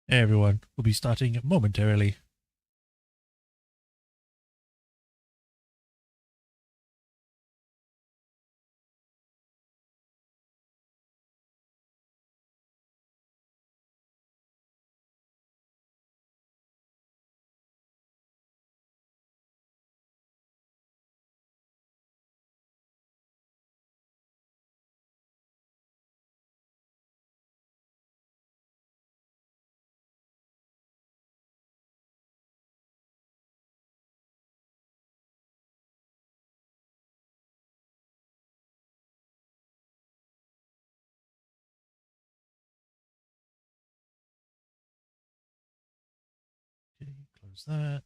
Hey everyone, we'll be starting momentarily. Okay, close that.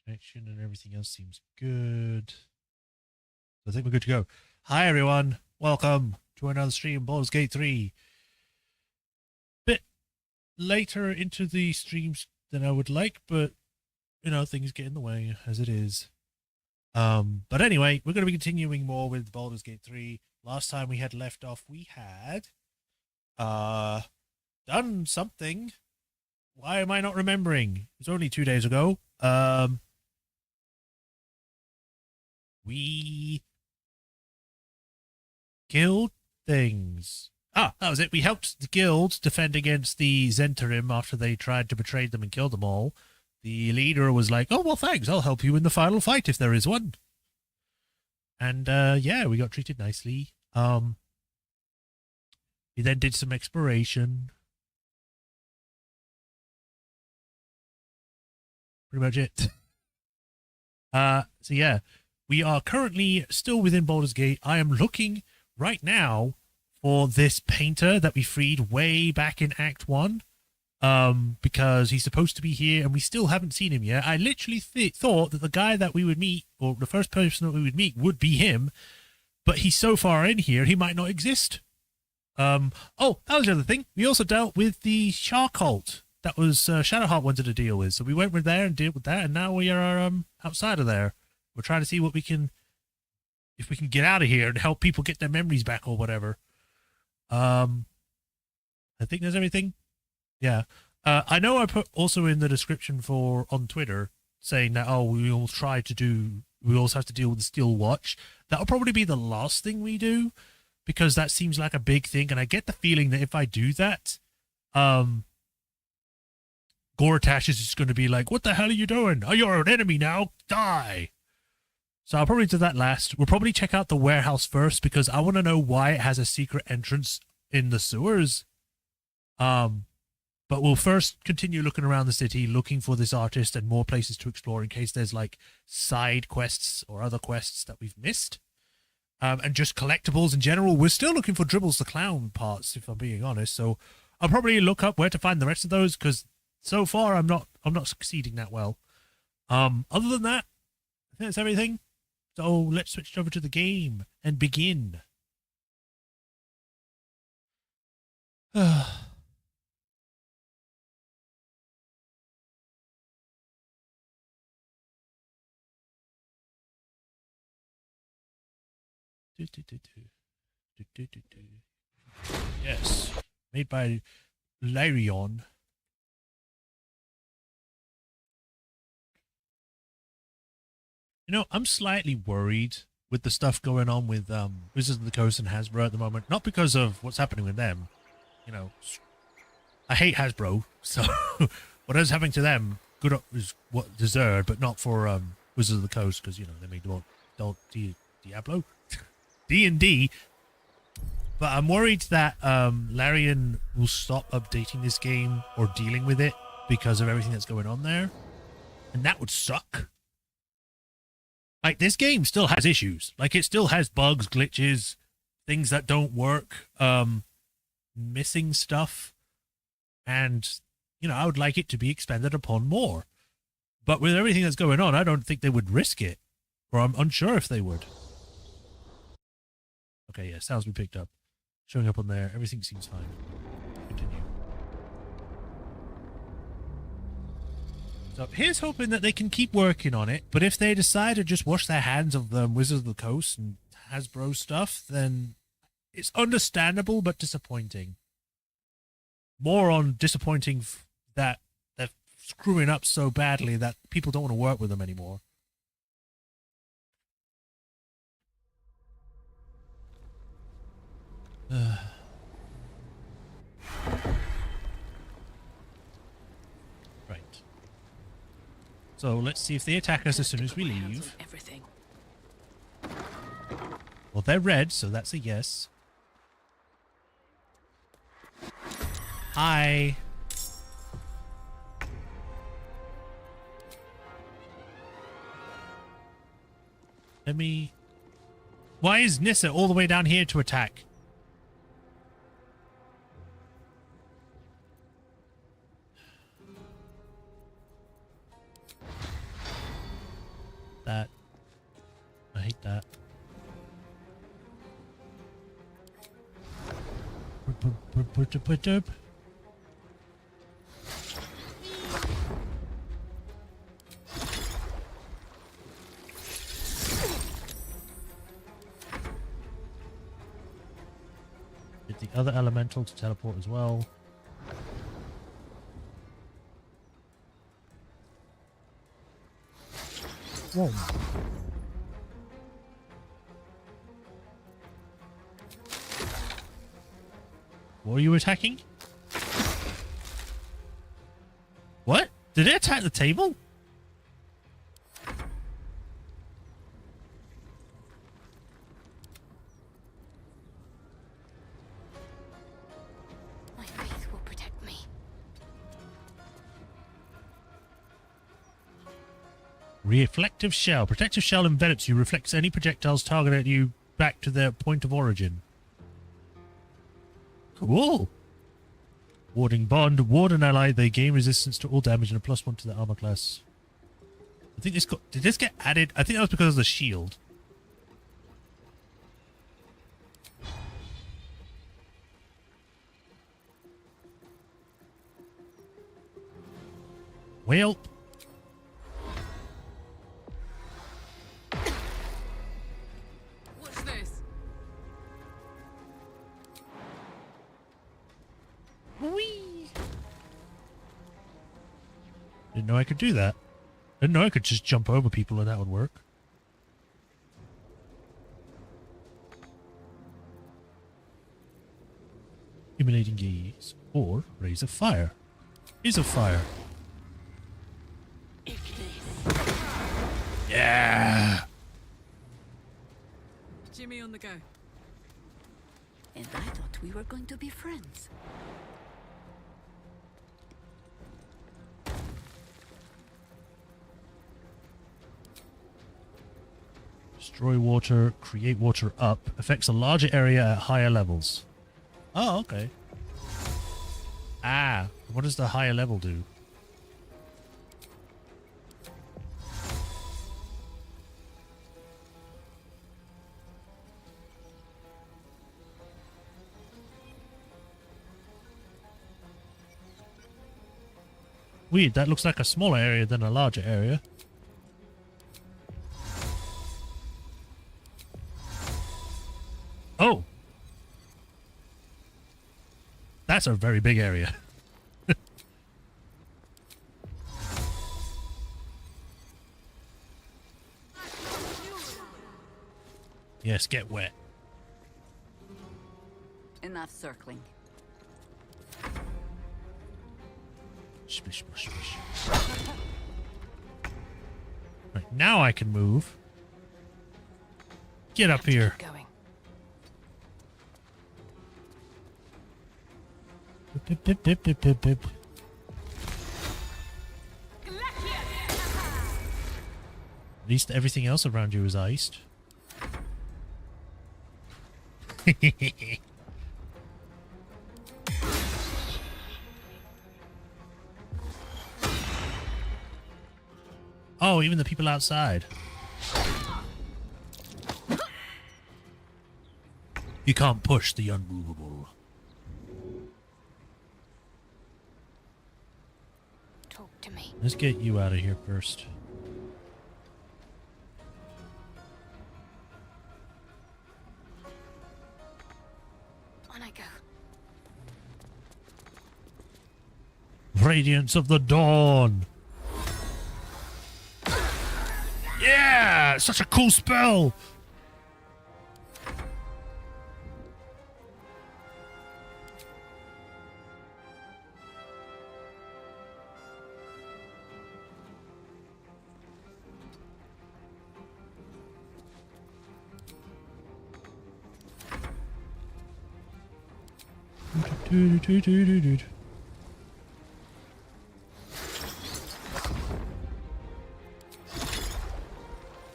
Connection and everything else seems good. I think we're good to go. Hi everyone, welcome to another stream, Baldur's Gate 3. Bit later into the streams than I would like, but things get in the way as it is. But anyway, we're going to be continuing more with Baldur's Gate 3. Last time we had left off, we had done something. Why am I not remembering? It was only 2 days ago. We killed things. Ah, that was it. We helped the guild defend against the Zentarim after they tried to betray them and kill them all. The leader was like, "Oh, well, thanks. I'll help you in the final fight if there is one." And yeah, we got treated nicely. We then did some exploration. Pretty much it. So yeah, we are currently still within Baldur's Gate. I am looking right now for this painter that we freed way back in Act 1. Because he's supposed to be here and we still haven't seen him yet. I literally thought that the guy that we would meet, or the first person that we would meet, would be him, but he's so far in here, he might not exist. Oh, that was the other thing. We also dealt with the Shark cult that was Shadowheart wanted to deal with. So we went with there and dealt with that, and now we are outside of there. We're trying to see what we can, if we can get out of here and help people get their memories back or whatever. I think there's everything. Yeah. I know I put also in the description on Twitter saying that, we also have to deal with the Steel Watch. That'll probably be the last thing we do, because that seems like a big thing. And I get the feeling that if I do that, Gortash is just going to be like, "What the hell are you doing? Oh, you're an enemy now. Die." So I'll probably do that last. We'll probably check out the warehouse first, because I want to know why it has a secret entrance in the sewers. But we'll first continue looking around the city, looking for this artist and more places to explore in case there's like side quests or other quests that we've missed. And just collectibles in general. We're still looking for Dribbles the Clown parts, if I'm being honest. So I'll probably look up where to find the rest of those, because so far I'm not succeeding that well. Other than that, I think that's everything. So let's switch over to the game and begin. Yes, made by Lyrion. I'm slightly worried with the stuff going on with Wizards of the Coast and Hasbro at the moment. Not because of what's happening with them. I hate Hasbro, so whatever's happening to them, good is what deserved, but not for Wizards of the Coast, because they made Diablo, D&D. But I'm worried that Larian will stop updating this game or dealing with it because of everything that's going on there, and that would suck. Like, this game still has issues. Like, it still has bugs, glitches, things that don't work, missing stuff. And, I would like it to be expanded upon more. But with everything that's going on, I don't think they would risk it. Or I'm unsure if they would. Okay, yeah, sounds been picked up. Showing up on there. Everything seems fine. Continue. So here's hoping that they can keep working on it. But if they decide to just wash their hands of the Wizards of the Coast and Hasbro stuff, then it's understandable but disappointing. More on disappointing that they're screwing up so badly that people don't want to work with them anymore. Right. So let's see if they attack us as soon as we leave. Everything. Well, they're red, so that's a yes. Hi. Let me... Why is Nissa all the way down here to attack? That. I hate that. Get the other elemental to teleport as well. Whoa. What are you attacking? What? Did it attack the table? My faith will protect me. Reflective shell. Protective shell envelops you, reflects any projectiles targeted at you back to their point of origin. Cool. Warding bond. Ward an ally. They gain resistance to all damage and a +1 to their armor class. I think this got... Did this get added? I think that was because of the shield. Well... What's this? Whee! Didn't know I could do that. Didn't know I could just jump over people and that would work. Illuminating gaze or raise of fire. Is of fire. Yeah. Jimmy on the go. And I thought we were going to be friends. Destroy water, create water up. Affects a larger area at higher levels. Oh, okay. Ah, what does the higher level do? Weird, that looks like a smaller area than a larger area. Oh! That's a very big area. Yes, get wet. Enough circling. Splish, splish, splish. Right, now I can move. Get up here. Keep going. Pip, pip, pip, pip, pip, pip. At least everything else around you is iced. Oh, even the people outside. You can't push the unmovable. Talk to me. Let's get you out of here first. On I go. Radiance of the Dawn. Yeah! Such a cool spell!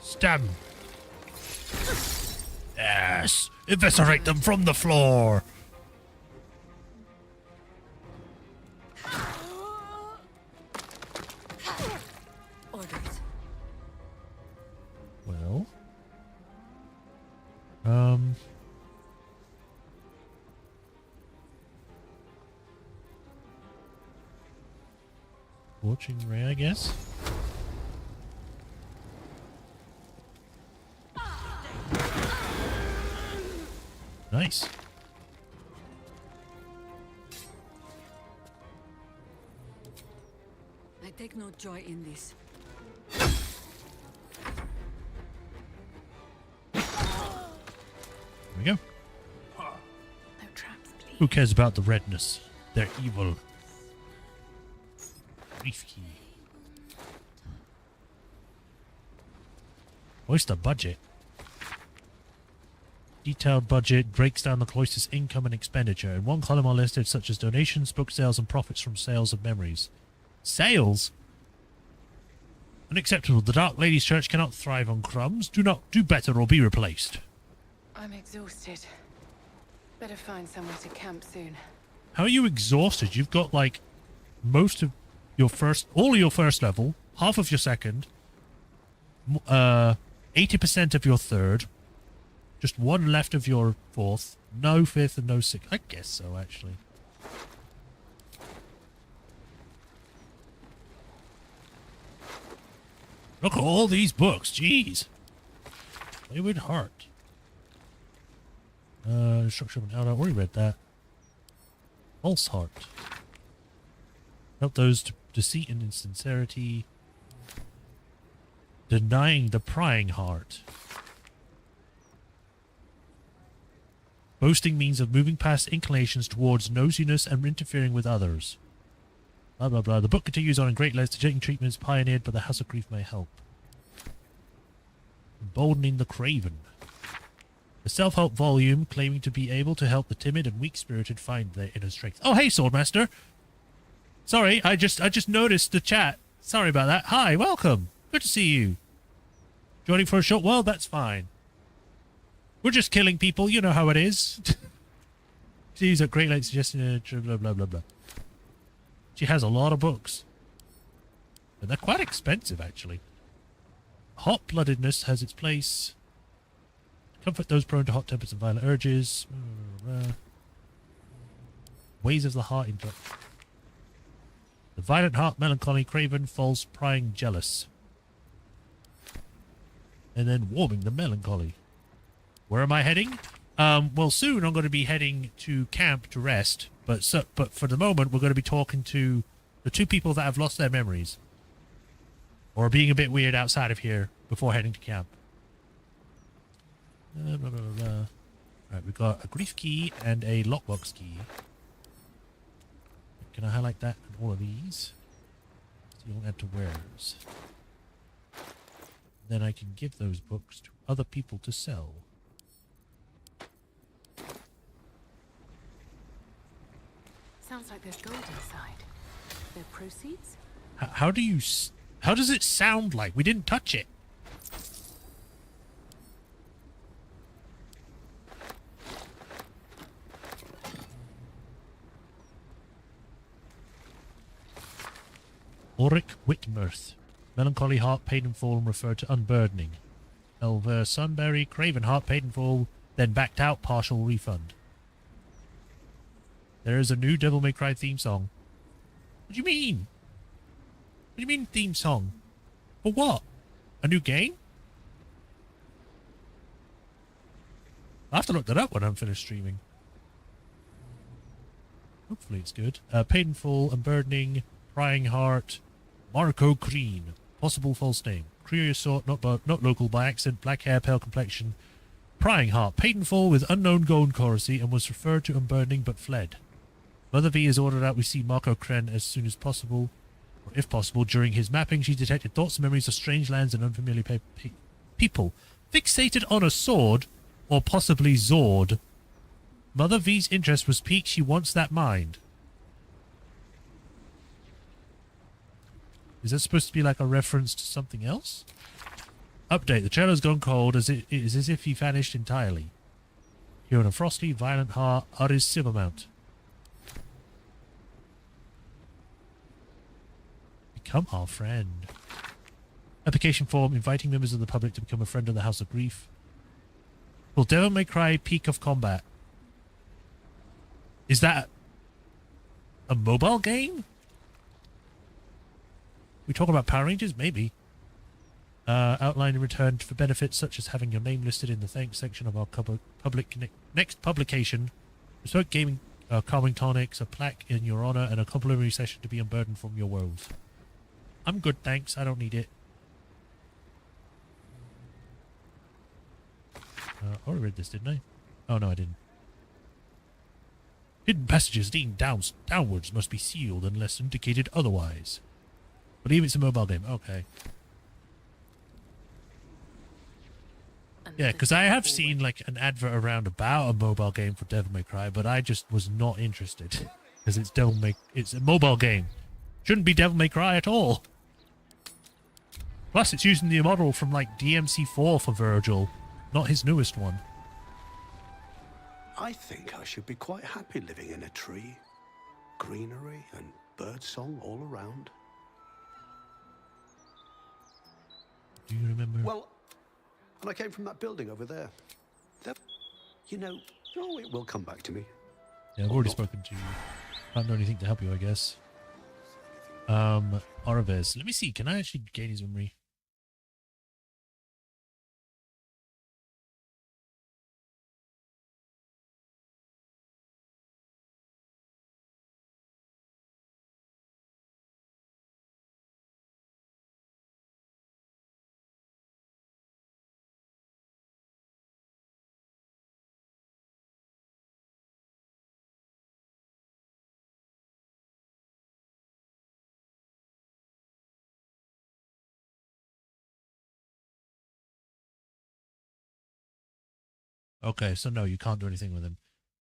Stem. Yes. Eviscerate them from the floor. Orders. Well. Scorching ray, I guess. Nice. I take no joy in this. There we go. No traps, please. Who cares about the redness? They're evil. Brief key. What's the budget? Detailed budget breaks down the cloister's income and expenditure. In one column are listed such as donations, book sales, and profits from sales of memories. Sales? Unacceptable. The Dark Lady's Church cannot thrive on crumbs. Do better or be replaced. I'm exhausted. Better find somewhere to camp soon. How are you exhausted? You've got like most of your all of your first level, half of your second, 80% of your third, just one left of your fourth, no fifth and no sixth. I guess so, actually. Look at all these books, jeez. Wayward Heart. Structure of an Elder. I already read that. False Heart. Help those to deceit and insincerity. Denying the prying heart. Boasting means of moving past inclinations towards nosiness and interfering with others. Blah, blah, blah. The book continues on in great lengths, suggesting treatments pioneered by the House of Grief may help. Emboldening the Craven. A self-help volume claiming to be able to help the timid and weak-spirited find their inner strength. Oh, hey, Swordmaster. Sorry, I just noticed the chat. Sorry about that. Hi, welcome. Good to see you. Joining for a short while? That's fine. We're just killing people. You know how it is. She's a great late suggestion. Blah, blah, blah, blah. She has a lot of books. And they're quite expensive, actually. Hot-bloodedness has its place. Comfort those prone to hot tempers and violent urges. Ways of the heart. The violent heart, melancholy, craven, false, prying, jealous. And then warming the melancholy. Where am I heading? Well, soon I'm going to be heading to camp to rest. But for the moment, we're going to be talking to the two people that have lost their memories. Or are being a bit weird outside of here before heading to camp. Blah, blah, blah, blah. Right, we've got a grief key and a lockbox key. Can I highlight that in all of these? So you don't add to wares. Then I can give those books to other people to sell. Sounds like there's gold inside. Their proceeds? How does it sound like? We didn't touch it. Ulrich Whitmirth. Melancholy heart, paid in full, and referred to unburdening. Elver Sunbury, Craven heart, paid in full, then backed out, partial refund. There is a new Devil May Cry theme song. What do you mean? What do you mean theme song? For what? A new game? I'll have to look that up when I'm finished streaming. Hopefully it's good. Painful, Unburdening, Prying Heart, Marco Crean. Possible false name. Curious sort, not local, by accident, black hair, pale complexion. Prying Heart. Painful with unknown gold currency and was referred to Unburdening but fled. Mother V is ordered out. We see Marco Kren as soon as possible. Or if possible, during his mapping, she detected thoughts and memories of strange lands and unfamiliar people. Fixated on a sword, or possibly Zord. Mother V's interest was piqued. She wants that mind. Is that supposed to be like a reference to something else? Update. The cello's gone cold as it is as if he vanished entirely. Here on a frosty, violent heart, Aris Silvermount. Become our friend. Application form inviting members of the public to become a friend of the House of Grief. Will Devil May Cry Peak of Combat. Is that a mobile game? We talk about Power Rangers? Maybe. Outline in return for benefits such as having your name listed in the thanks section of our next publication. Bespoke gaming, calming tonics, a plaque in your honor, and a complimentary session to be unburdened from your woes. I'm good, thanks. I don't need it. I already read this, didn't I? Oh, no, I didn't. Hidden passages leading downwards must be sealed unless indicated otherwise. Believe it's a mobile game. Okay. Yeah, because I have seen like an advert around about a mobile game for Devil May Cry, but I just was not interested because it's a mobile game. Shouldn't be Devil May Cry at all. Plus, it's using the model from like DMC4 for Virgil, not his newest one. I think I should be quite happy living in a tree. Greenery and birdsong all around. Do you remember? Well, and I came from that building over there. You know, oh, it will come back to me. Yeah, I've already spoken to you. Can't do anything to help you, I guess. Araves. Let me see. Can I actually gain his memory? Okay, so no, you can't do anything with him.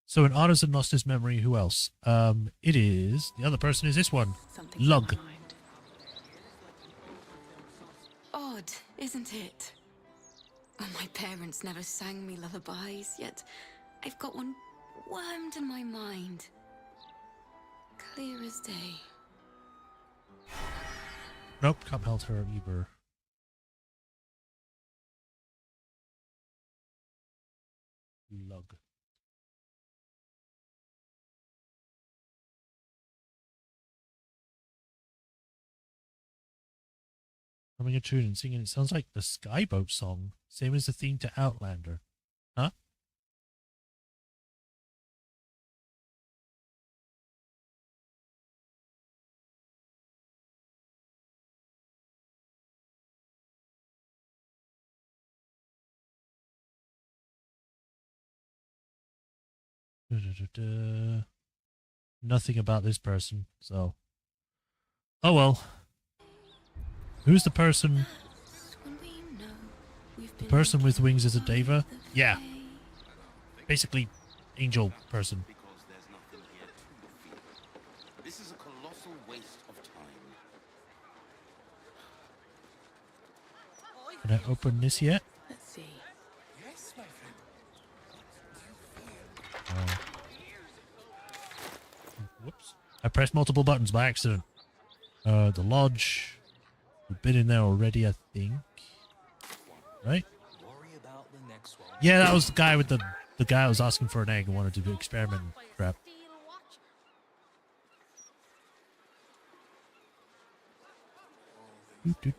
So in honors of Nosta's memory, who else? It is... The other person is this one. Something's Lug. on my mind. Odd, isn't it? Oh, my parents never sang me lullabies, yet I've got one wormed in my mind. Clear as day. Nope, can't help her either. Lug. Humming a tune and singing. It sounds like the Skyboat song. Same as the theme to Outlander. Huh? Nothing about this person, so... Oh well. Who's the person? The person with wings is a Deva? Yeah. Basically, angel person. This is a colossal waste of time. Can I open this yet? Let's see. Yes, my friend. Whoops. I pressed multiple buttons by accident. The lodge. We've been in there already, I think. Right? Worry about the next one. Yeah, that was the guy with the guy who was asking for an egg and wanted to do experiment and crap. Do.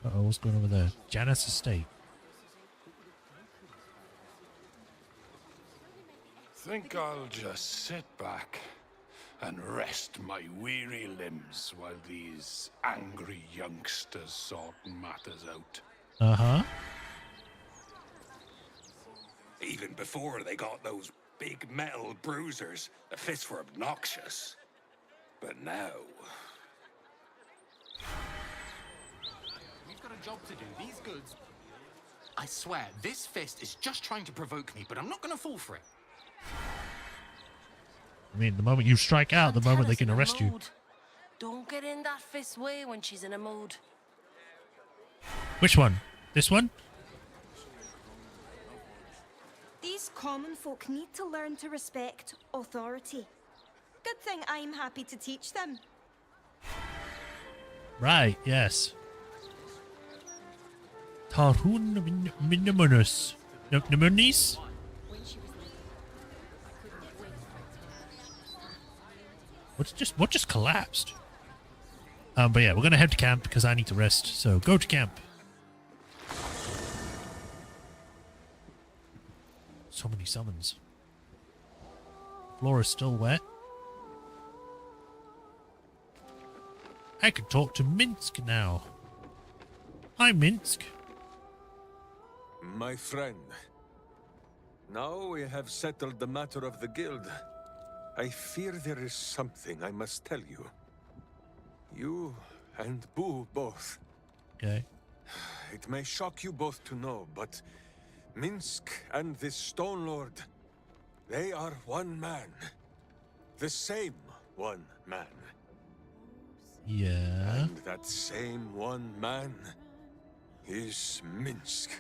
Uh-oh, what's going on over there? Janus Estate. Think I'll just sit back and rest my weary limbs while these angry youngsters sort matters out. Uh-huh. Even before they got those big metal bruisers, the fists were obnoxious. But now... We've got a job to do. These goods... I swear, this fist is just trying to provoke me, but I'm not going to fall for it. I mean, the moment you strike out, the moment they can arrest you. Don't get in that fist's way when she's in a mood. Which one? This one? These common folk need to learn to respect authority. Good thing I'm happy to teach them. Right, yes. Tarhun Minimunus. Numunis? What just collapsed? But yeah, we're gonna head to camp because I need to rest. So go to camp. So many summons. Floor is still wet. I can talk to Minsk now. Hi, Minsk. My friend, now we have settled the matter of the guild. I fear there is something I must tell you. You and Boo both. Okay. It may shock you both to know, but Minsk and this Stone Lord, they are one man. The same one man. Yeah. And that same one man is Minsk.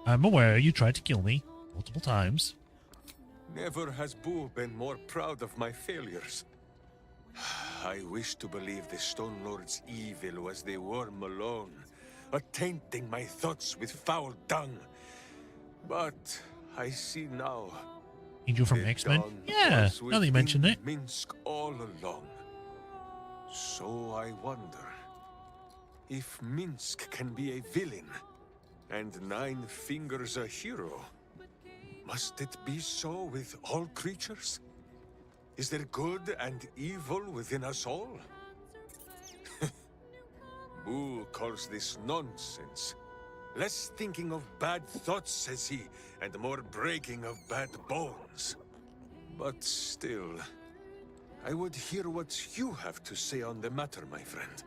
I'm aware you tried to kill me multiple times. Never has Boo been more proud of my failures. I wish to believe the Stone Lord's evil was the worm alone, tainting my thoughts with foul dung. But I see now. Angel from the X-Men? dawn Yeah, was now that you mentioned it. within Minsk all along. So I wonder if Minsk can be a villain and Nine Fingers a hero. Must it be so with all creatures? Is there good and evil within us all? Boo calls this nonsense. Less thinking of bad thoughts, says he, and more breaking of bad bones. But still, I would hear what you have to say on the matter, my friend.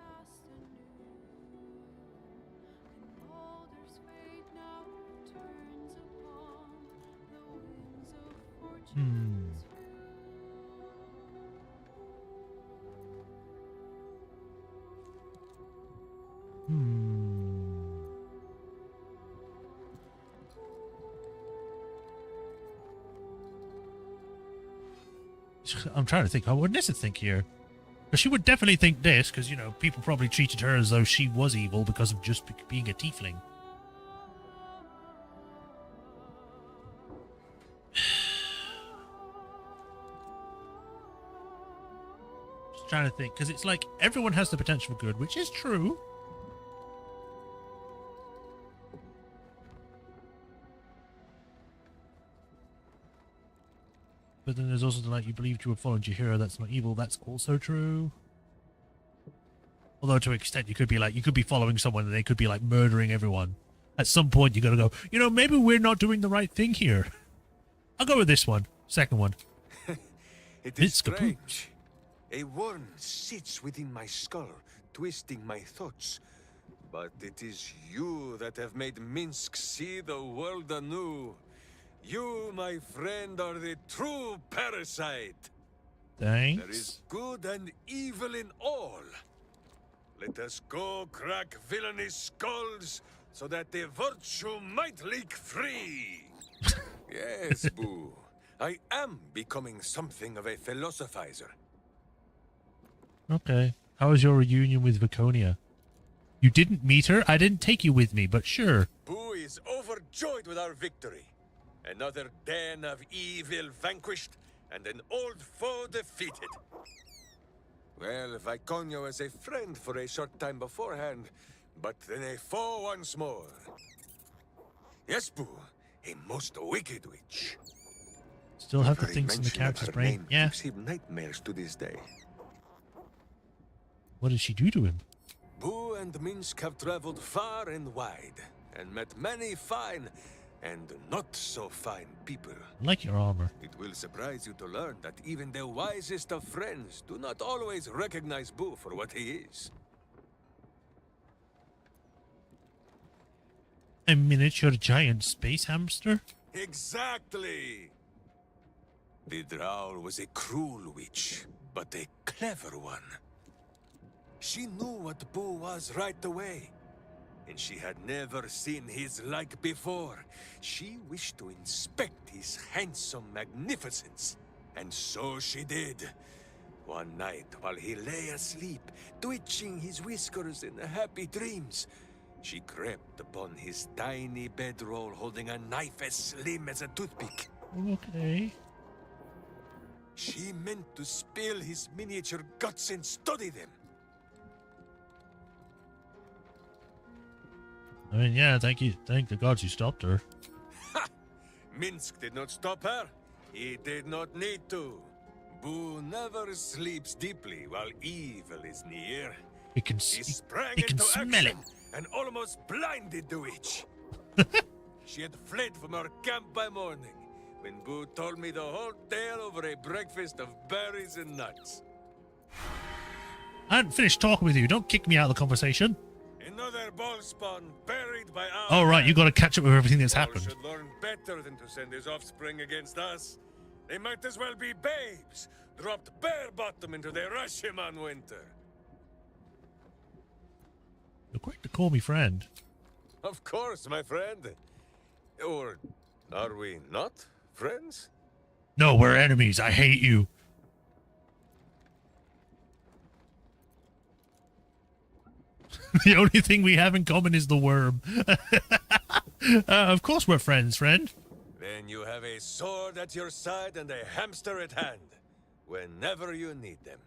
I'm trying to think. What would Nissa think here? Because she would definitely think this, because, you know, people probably treated her as though she was evil because of just being a tiefling. Just trying to think, because it's like everyone has the potential for good, which is true. But then there's also the like you believed you were following your hero. That's not evil. That's also true. Although to an extent, you could be following someone and they could be like murdering everyone. At some point, you got to go. You know, maybe we're not doing the right thing here. I'll go with this one. Second one. It is strange. A worm sits within my skull, twisting my thoughts. But it is you that have made Minsk see the world anew. You, my friend, are the true parasite. Thanks. There is good and evil in all. Let us go crack villainous skulls so that the virtue might leak free. Yes, Boo. I am becoming something of a philosophizer. Okay. How was your reunion with Viconia? You didn't meet her? I didn't take you with me, but sure. Boo is overjoyed with our victory. Another den of evil vanquished, and an old foe defeated. Well, Viconia was a friend for a short time beforehand, but then a foe once more. Yes, Boo. A most wicked witch. Still have the Very things in the mention of character's her brain. name Yeah. gives him nightmares to this day. What did she do to him? Boo and Minsk have traveled far and wide, and met many fine and not so fine people. I like your armor. It will surprise you to learn that even the wisest of friends do not always recognize Boo for what he is. A miniature giant space hamster? Exactly! The Drow was a cruel witch, but a clever one. She knew what Boo was right away, and she had never seen his like before. She wished to inspect his handsome magnificence, and so she did. One night, while he lay asleep, twitching his whiskers in happy dreams, she crept upon his tiny bedroll holding a knife as slim as a toothpick. Okay. She meant to spill his miniature guts and study them. I mean, yeah, thank you. Thank the gods you stopped her. Ha! Minsk did not stop her. He did not need to. Boo never sleeps deeply while evil is near. He can, He sprang he can into smell action it. and almost blinded the witch. She had fled from her camp by morning, when Boo told me the whole tale over a breakfast of berries and nuts. I hadn't finished talking with you. Don't kick me out of the conversation. Another ball spawn buried by our Oh, right, you got to catch up with everything that's Ball happened. should learn better than to send his offspring against us. They might as well be babes, dropped bare bottom into the Rashomon winter. You're quick to call me friend. Of course, my friend. Or are we not friends? No, we're enemies. I hate you. The only thing we have in common is the worm. Of course we're friends, friend. Then you have a sword at your side and a hamster at hand, whenever you need them.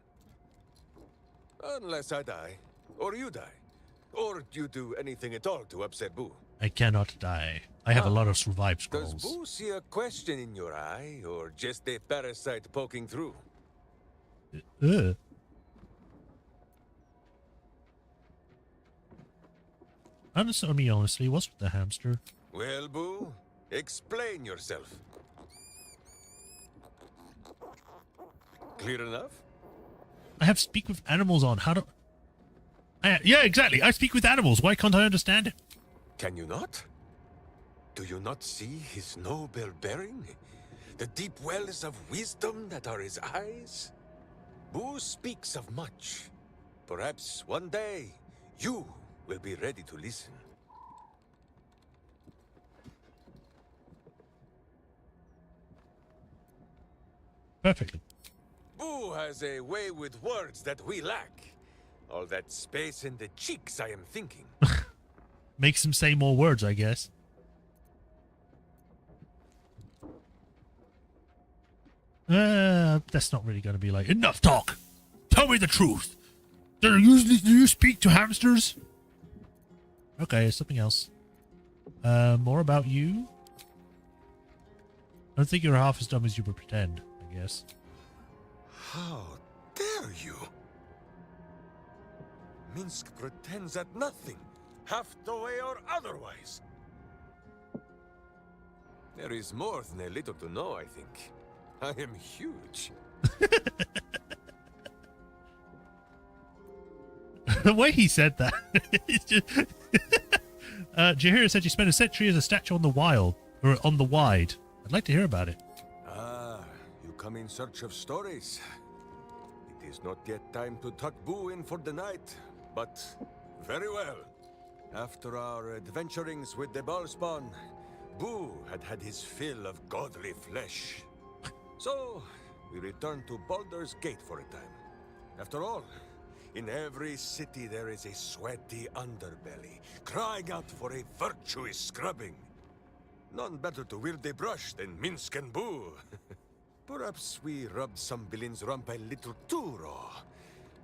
Unless I die, or you die, or you do anything at all to upset Boo. I cannot die. I have a lot of survive Does scrolls. Boo see a question in your eye, or just a parasite poking through? Answer me honestly, what's with the hamster? Well, Boo, explain yourself. Clear enough? I have speak with animals on. How do... yeah, exactly. I speak with animals. Why can't I understand it? Can you not? Do you not see his noble bearing? The deep wells of wisdom that are his eyes? Boo speaks of much. Perhaps one day, you will be ready to listen. Perfectly. Boo has a way with words that we lack. All that space in the cheeks, I am thinking. Makes him say more words, I guess. That's not really going to be like, enough talk! Tell me the truth! Do you speak to hamsters? Okay, something else. More about you? I don't think you're half as dumb as you would pretend, I guess. How dare you? Minsk pretends at nothing, half the way or otherwise. There is more than a little to know, I think. I am huge. The way he said that. It's just Jahira said you spent a century as a statue on the wild, or on the wide. I'd like to hear about it. Ah, you come in search of stories. It is not yet time to tuck Boo in for the night, but very well. After our adventurings with the Ballspawn, Boo had had his fill of godly flesh. So, we returned to Baldur's Gate for a time. After all, in every city there is a sweaty underbelly, crying out for a virtuous scrubbing. None better to wield a brush than Minsk and Boo. Perhaps we rubbed some villain's rump a little too raw.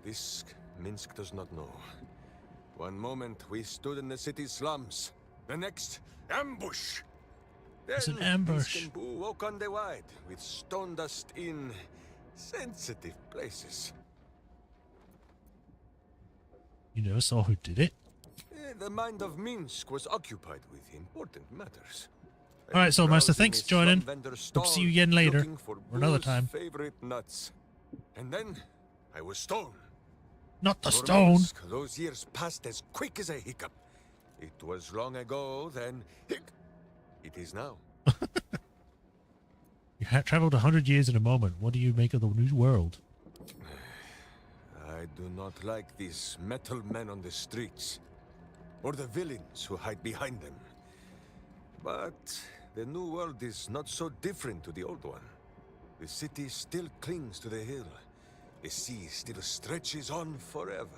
This Minsk does not know. One moment we stood in the city slums, The next ambush. It's an Then ambush. Minsk and Boo walk on the wide with stone dust in sensitive places. You never saw who did it? The mind of Minsk was occupied with important matters. All right, Soul Master, Browsing thanks a for joining. slum vendor's Hope to see you stall, again later, looking for or another Boo's time. favorite nuts. And then I was stoned. Not the For stone. Minsk, those years passed as quick as a hiccup. It was long ago then. It is now. You had traveled 100 years in a moment. What do you make of the new world? I do not like these metal men on the streets, or the villains who hide behind them. But the new world is not so different to the old one. The city still clings to the hill. The sea still stretches on forever.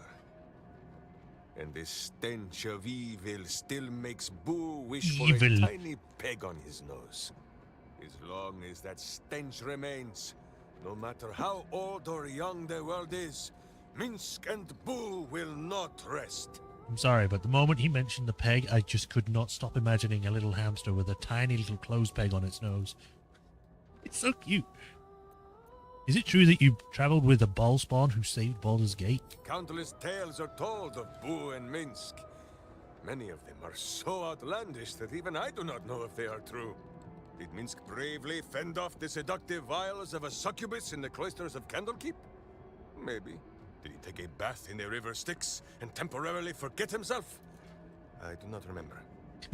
And the stench of evil still makes Boo wish for a tiny peg on his nose. As long as that stench remains, no matter how old or young the world is, Minsk and Boo will not rest. I'm sorry, but the moment he mentioned the peg, I just could not stop imagining a little hamster with a tiny little clothes peg on its nose. It's so cute. Is it true that you traveled with a ball spawn who saved Baldur's Gate? Countless tales are told of Boo and Minsk. Many of them are so outlandish that even I do not know if they are true. Did Minsk bravely fend off the seductive vials of a succubus in the cloisters of Candlekeep? Maybe. Did he take a bath in the river Styx and temporarily forget himself? I do not remember.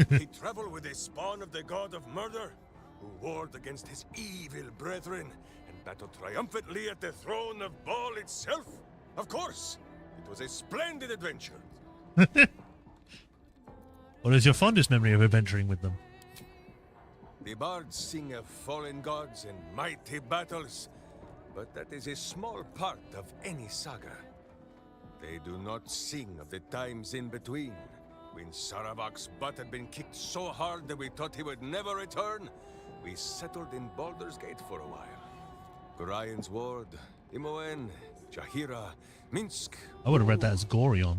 He traveled with a spawn of the god of murder, who warred against his evil brethren and battled triumphantly at the throne of Baal itself. Of course, it was a splendid adventure. What is your fondest memory of adventuring with them? The bards sing of fallen gods and mighty battles, but that is a small part of any saga. They do not sing of the times in between, when Saravak's butt had been kicked so hard that we thought he would never return. We settled in Baldur's Gate for a while. Gorian's Ward, Imoen, Jahira, Minsk. I would have read that as Gorion.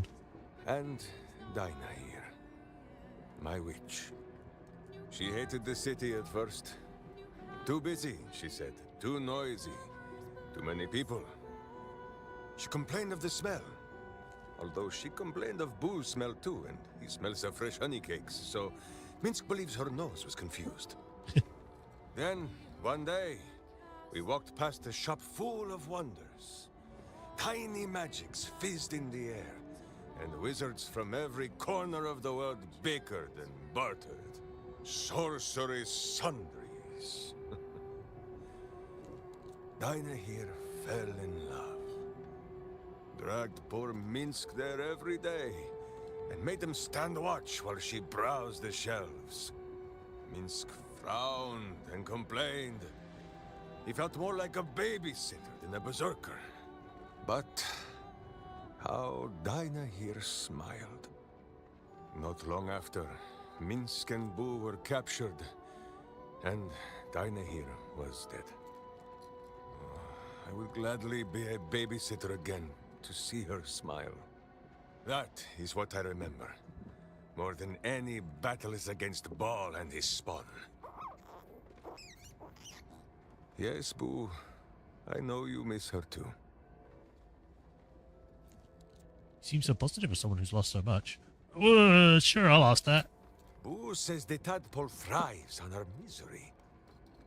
And Dinah here, my witch. She hated the city at first. Too busy, she said. Too noisy. Too many people. She complained of the smell. Although she complained of Boo's smell too, and he smells of fresh honey cakes, so Minsk believes her nose was confused. Then, one day, we walked past a shop full of wonders. Tiny magics fizzed in the air, and wizards from every corner of the world bickered and bartered. Sorcery sundries. Dinah here fell in love. Dragged poor Minsk there every day, and made him stand watch while she browsed the shelves. Minsk frowned and complained. He felt more like a babysitter than a berserker. But how Dinah here smiled. Not long after, Minsk and Boo were captured, and Dinah here was dead. I would gladly be a babysitter again to see her smile. That is what I remember. More than any battles against Baal and his spawn. Yes, Boo. I know you miss her too. Seems so positive as someone who's lost so much. Sure, I'll ask that. Boo says the tadpole thrives on her misery.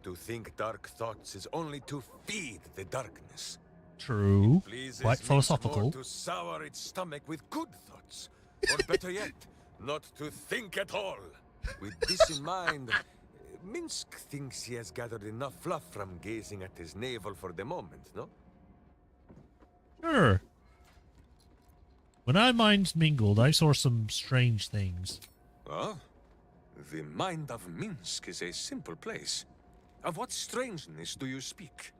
To think dark thoughts is only to feed the darkness. True. Pleases Quite Minsk philosophical. more to sour its stomach with good thoughts. Or better yet, not to think at all. With this in mind, Minsk thinks he has gathered enough fluff from gazing at his navel for the moment, no? Sure. When our minds mingled, I saw some strange things. Huh? The mind of Minsk is a simple place. Of what strangeness do you speak?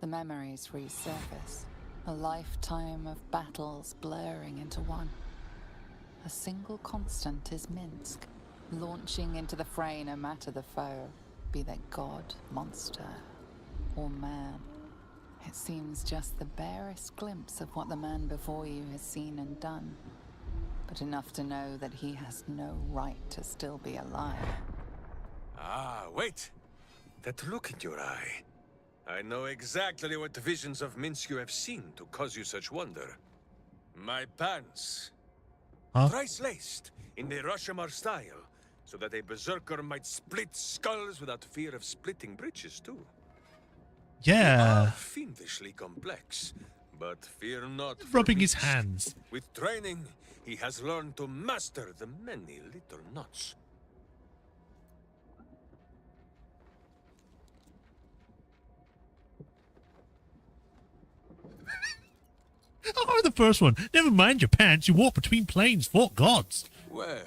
The memories resurface. A lifetime of battles blurring into one. A single constant is Minsk, launching into the fray no matter the foe, be they god, monster, or man. It seems just the barest glimpse of what the man before you has seen and done. but enough to know that he has no right to still be alive. Ah, wait! That look in your eye. I know exactly what visions of Minsk you have seen to cause you such wonder. My pants. Huh? Thrice-laced, in the Rashomar style, so that a berserker might split skulls without fear of splitting bridges, too. They Yeah. are fiendishly complex, but fear not. for Rubbing his Minsk. hands. With training, he has learned to master the many little knots. Oh, the first one. Never mind your pants. You walk between planes, fought gods. Well,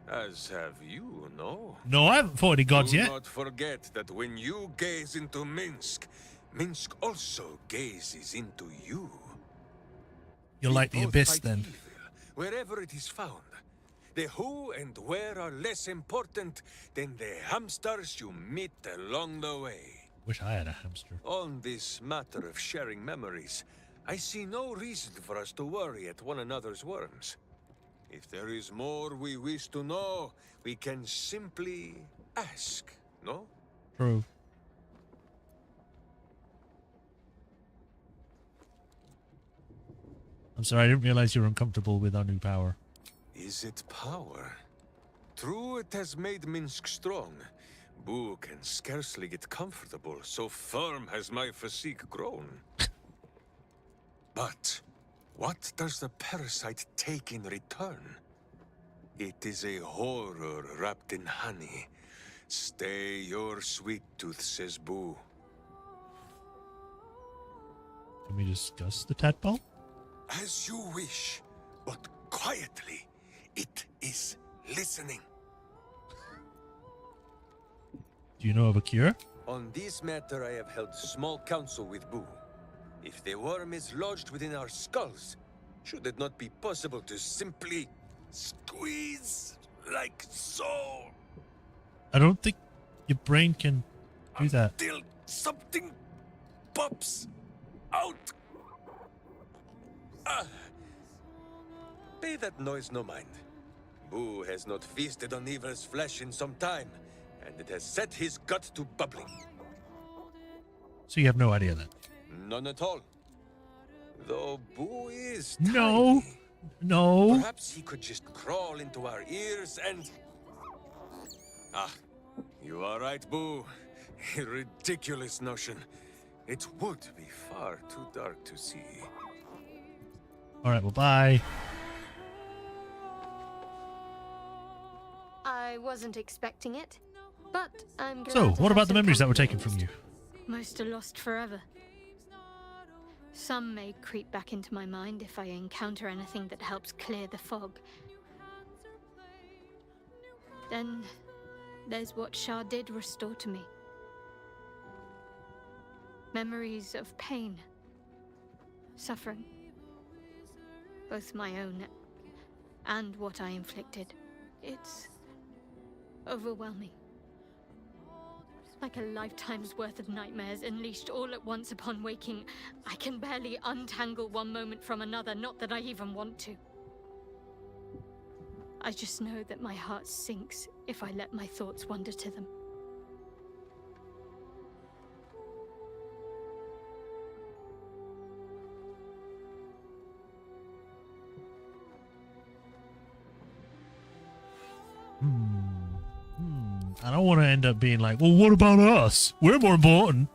as have you, no? No, I haven't fought any gods Do yet. not forget that when you gaze into Minsk, Minsk also gazes into you. You're We like the both abyss fight then. evil, wherever it is found. The who and where are less important than the hamsters you meet along the way. Wish I had a hamster. On this matter of sharing memories, I see no reason for us to worry at one another's worms. If there is more we wish to know, we can simply ask, no? True. I'm sorry, I didn't realize you were uncomfortable with our new power. Is it power? True, it has made Minsk strong. Boo can scarcely get comfortable, so firm has my physique grown. But what does the parasite take in return? It is a horror wrapped in honey. Stay your sweet tooth, says Boo. Can we discuss the tadpole? As you wish, but quietly. It is listening. Do you know of a cure? On this matter, I have held small council with Boo. If the worm is lodged within our skulls, should it not be possible to simply squeeze like so? I don't think your brain can do that. Until something pops out. Pay that noise no mind. Boo has not feasted on evil's flesh in some time, and it has set his gut to bubbling. So you have no idea then? None at all. Though Boo is No. tiny. No. Perhaps he could just crawl into our ears and... Ah, you are right, Boo. A ridiculous notion. It would be far too dark to see. Alright, well, bye. I wasn't expecting it, but I'm glad So, to what have about the some memories that were company taken from you? Most are lost forever. Some may creep back into my mind if I encounter anything that helps clear the fog. Then there's what Shah did restore to me. Memories of pain, suffering, both my own and what I inflicted. It's overwhelming. Like a lifetime's worth of nightmares unleashed all at once upon waking. I can barely untangle one moment from another, not that I even want to. I just know that my heart sinks if I let my thoughts wander to them. I don't want to end up being like, well, what about us? We're more important.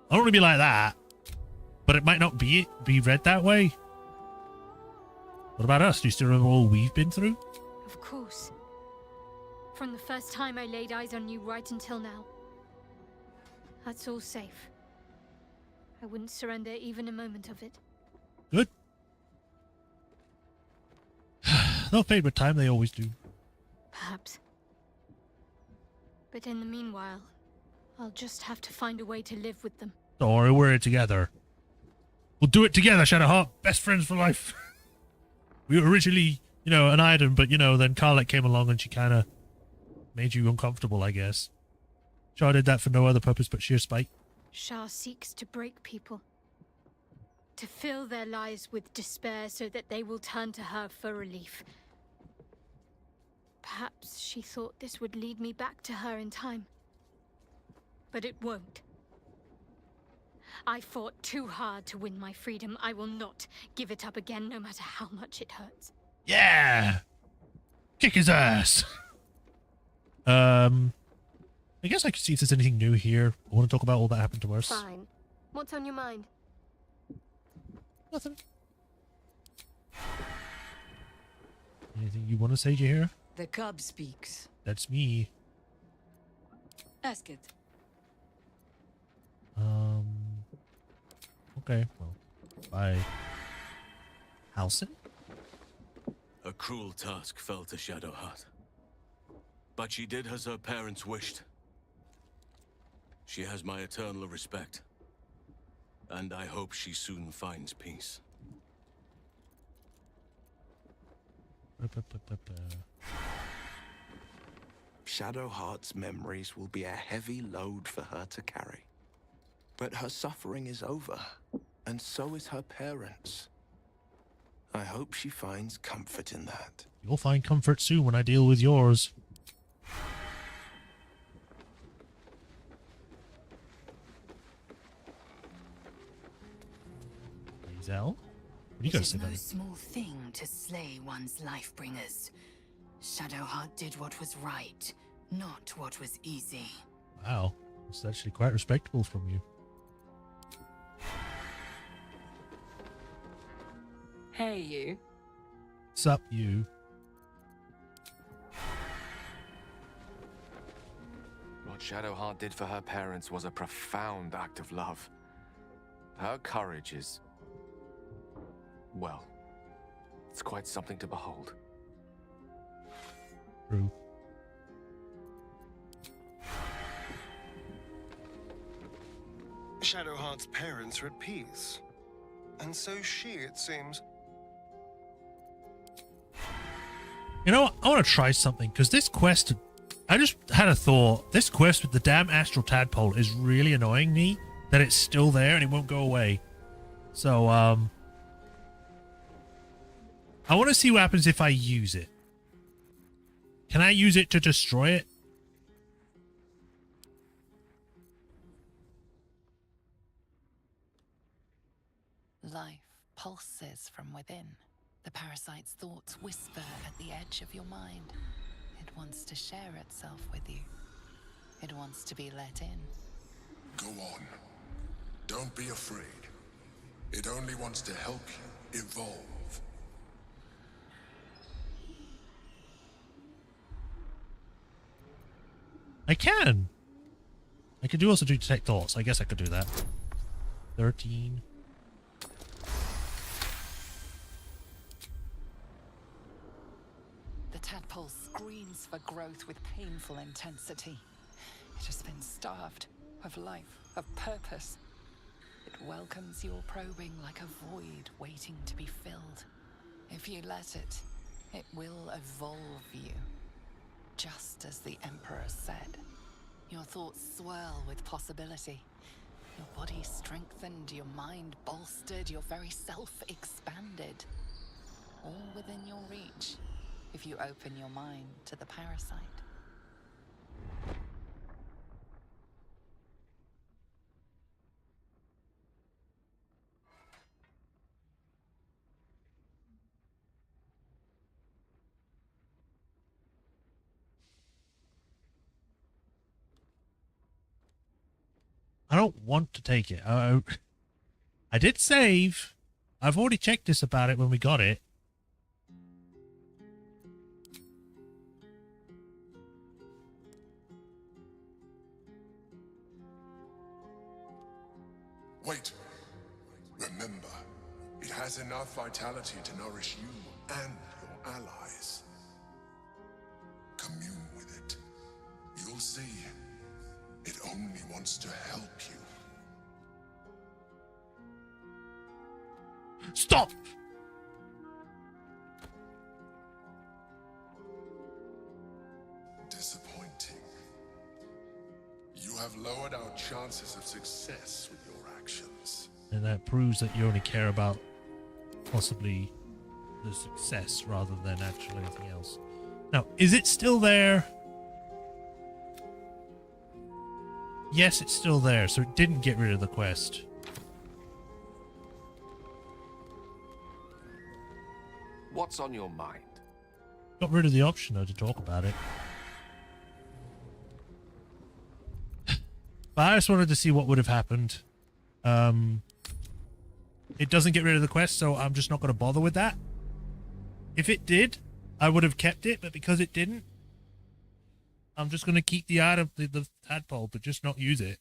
I don't want to be like that. But it might not be read that way. What about us? Do you still remember all we've been through? Of course. From the first time I laid eyes on you right until now. That's all safe. I wouldn't surrender even a moment of it. Good. They'll fade with time, they always do. Perhaps. But in the meanwhile, I'll just have to find a way to live with them. Don't worry, we're here together. We'll do it together, Shadowheart. Best friends for life. We were originally, an item, but, then Carlette came along and she kind of made you uncomfortable, I guess. Shah did that for no other purpose but sheer spite. Shah seeks to break people. To fill their lives with despair so that they will turn to her for relief. Perhaps she thought this would lead me back to her in time. But it won't. I fought too hard to win my freedom. I will not give it up again, no matter how much it hurts. Yeah! Kick his ass! I guess I could see if there's anything new here. I want to talk about all that happened to us. Fine. What's on your mind? Nothing. Anything you want to say, Jahira? The cub speaks. That's me. Ask it. Okay, well, bye. Halson? A cruel task fell to Shadowheart. But she did as her parents wished. She has my eternal respect. And I hope she soon finds peace. Shadowheart's memories will be a heavy load for her to carry. But her suffering is over, and so is her parents'. I hope she finds comfort in that. You'll find comfort soon when I deal with yours. Hazel? What do you guys say about no it? small thing to slay one's life bringers. Shadowheart did what was right, not what was easy. Wow, that's actually quite respectable from you. Hey, you. Sup, you? What Shadowheart did for her parents was a profound act of love. Her courage is... well, it's quite something to behold. True. Shadowheart's parents are at peace. And so she, it seems. You know what? I want to try something, because this quest... I just had a thought. This quest with the damn astral tadpole is really annoying me, that it's still there and it won't go away. So, I want to see what happens if I use it. Can I use it to destroy it? Life pulses from within. The parasite's thoughts whisper at the edge of your mind. It wants to share itself with you. It wants to be let in. Go on. Don't be afraid. It only wants to help you evolve. I can. I could also do detect thoughts. I guess I could do that. 13. The tadpole screams for growth with painful intensity. It has been starved of life, of purpose. It welcomes your probing like a void waiting to be filled. If you let it, it will evolve you. Just as the Emperor said. Your thoughts swirl with possibility. Your body strengthened, your mind bolstered, your very self expanded. All within your reach, if you open your mind to the parasite. I don't want to take it. I did save. I've already checked this about it when we got it. Wait. Remember, it has enough vitality to nourish you and your allies. Commune with it. You'll see. It only wants to help you. Stop! Disappointing. You have lowered our chances of success with your actions. And that proves that you only care about possibly the success rather than actually anything else. Now, is it still there? Yes, it's still there, so it didn't get rid of the quest. What's on your mind? Got rid of the option, though, to talk about it. But I just wanted to see what would have happened. It doesn't get rid of the quest, so I'm just not going to bother with that. If it did, I would have kept it, but because it didn't, I'm just going to keep the item, the tadpole, but just not use it.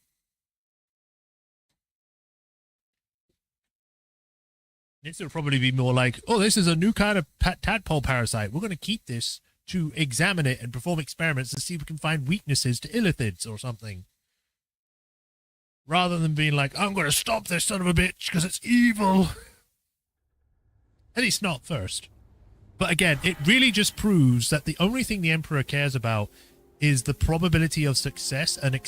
This will probably be more like, oh, this is a new kind of tadpole parasite. We're going to keep this to examine it and perform experiments to see if we can find weaknesses to illithids or something. Rather than being like, I'm going to stop this son of a bitch because it's evil. At least not first. But again, it really just proves that the only thing the Emperor cares about is the probability of success and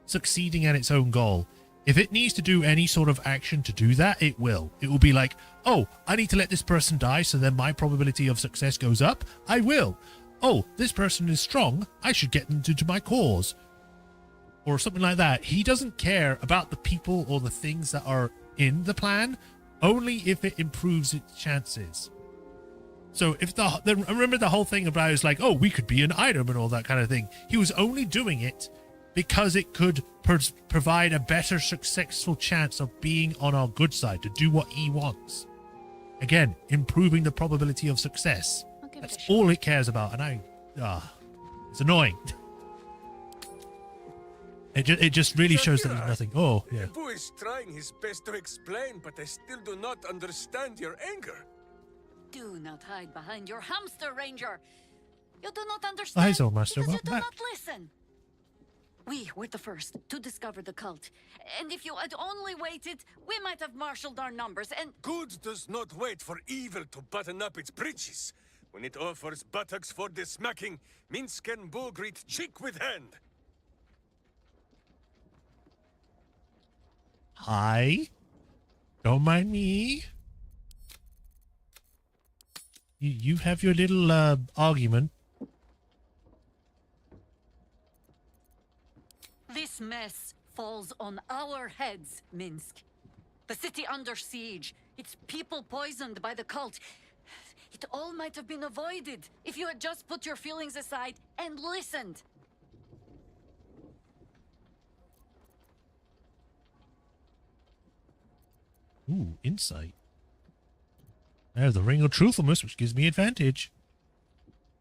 succeeding at its own goal. If it needs to do any sort of action to do that, it will. It will be like, oh, I need to let this person die so then my probability of success goes up. I will. Oh, this person is strong. I should get them to my cause. Or something like that. He doesn't care about the people or the things that are in the plan, only if it improves its chances. So if remember the whole thing about it's like, oh, we could be an item and all that kind of thing. He was only doing it because it could provide a better successful chance of being on our good side, to do what he wants. Again, improving the probability of success. That's all it cares about, and it's annoying. It just really shows that there's nothing. Oh, yeah. Boo is trying his best to explain, but I still do not understand your anger. Do not hide behind your hamster, Ranger. You do not understand Hi, Master. because you do not listen. We were the first to discover the cult, and if you had only waited, we might have marshaled our numbers and... Good does not wait for evil to button up its breeches. When it offers buttocks for the smacking, Minsk and Boo greet cheek with hand. Hi. Don't mind me. You have your little argument. This mess falls on our heads, Minsk. The city under siege, its people poisoned by the cult. It all might have been avoided if you had just put your feelings aside and listened. Ooh, insight. I have the Ring of Truthfulness, which gives me advantage.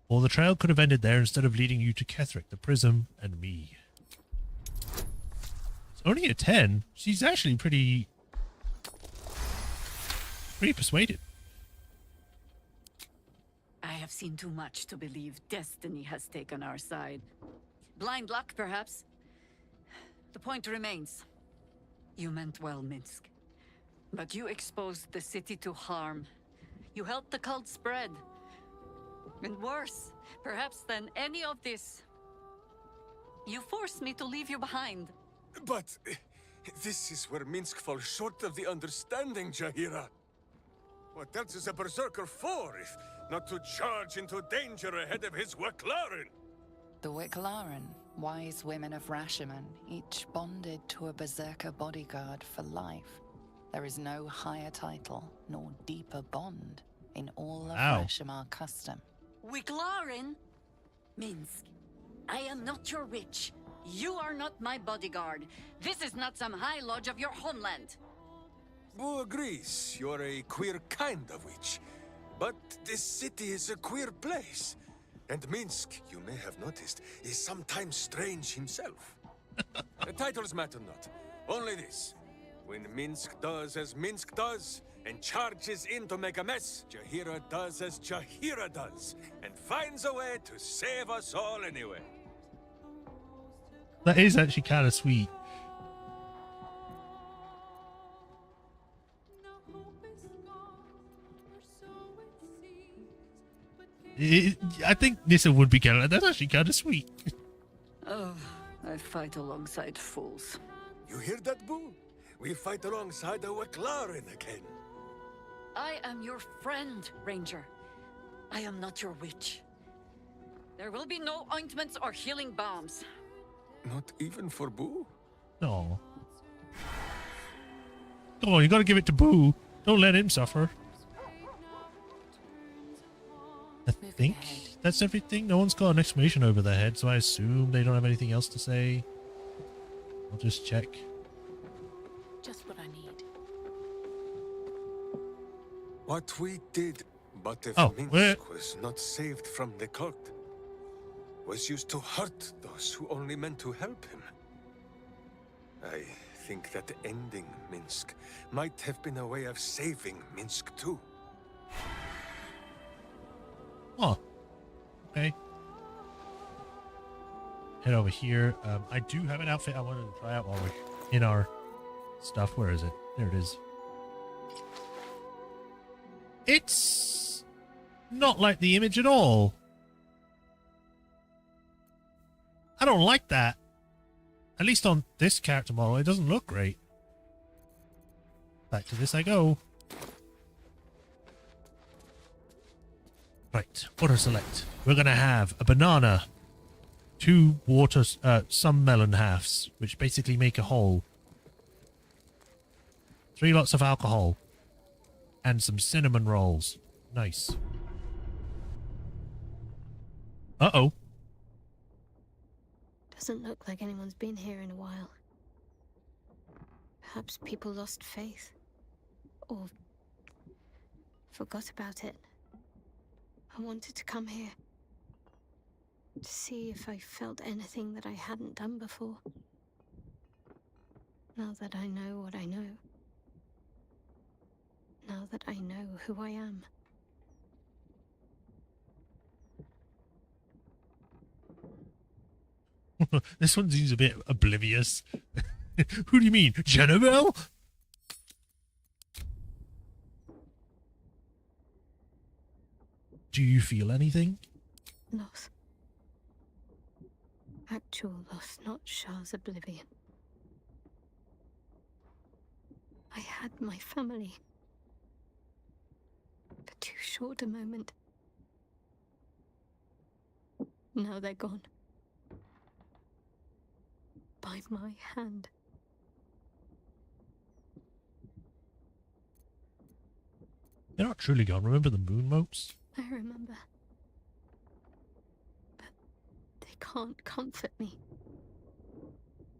Or the trail could have ended there instead of leading you to Ketherick, the Prism, and me. It's only a 10. She's actually pretty persuaded. I have seen too much to believe destiny has taken our side. Blind luck, perhaps. The point remains. You meant well, Minsk. But you exposed the city to harm. You helped the cult spread. And worse, perhaps than any of this, you forced me to leave you behind. But this is where Minsk falls short of the understanding, Jaheira. What else is a berserker for, if not to charge into danger ahead of his Waclaren? The Wicklaren, wise women of Rashomon, each bonded to a berserker bodyguard for life. There is no higher title nor deeper bond in all of Rashomon custom. Wiclaren? Minsk, I am not your witch. You are not my bodyguard. This is not some high lodge of your homeland. Boo agrees you're a queer kind of witch. But this city is a queer place. And Minsk, you may have noticed, is sometimes strange himself. The titles matter not. Only this. When Minsk does as Minsk does, and charges in to make a mess, Jaheira does as Jaheira does, and finds a way to save us all anyway. That is actually kind of sweet. I think Nissa would be kind of like, that's actually kind of sweet. Oh, I fight alongside fools. You hear that, Boo? We fight alongside a Waclaren again. I am your friend, Ranger. I am not your witch. There will be no ointments or healing balms. Not even for Boo? No. Come on, you gotta give it to Boo. Don't let him suffer. I think that's everything. No one's got an exclamation over their head, so I assume they don't have anything else to say. I'll just check. Just what I need. What we did, but if Oh, Minsk was not saved from the cult, was used to hurt those who only meant to help him. I think that ending Minsk might have been a way of saving Minsk too. Oh, okay. Head over here. I do have an outfit I wanted to try out while we're in our stuff. Where is it? There it is. It's not like the image at all. I don't like that. At least on this character model, it doesn't look great. Back to this I go. Right, auto select. We're gonna have a banana, 2 water, some melon halves, which basically make a whole, 3 lots of alcohol, and some cinnamon rolls. Nice. Uh-oh. Doesn't look like anyone's been here in a while. Perhaps people lost faith. Or forgot about it. I wanted to come here. To see if I felt anything that I hadn't done before. Now that I know what I know. Now that I know who I am. This one seems a bit oblivious. Who do you mean? Jennifer? Do you feel anything? Loss. Actual loss, not Shah's oblivion. I had my family. For too short a moment. Now they're gone. By my hand. They're not truly gone. Remember the moon mopes? I remember. But they can't comfort me.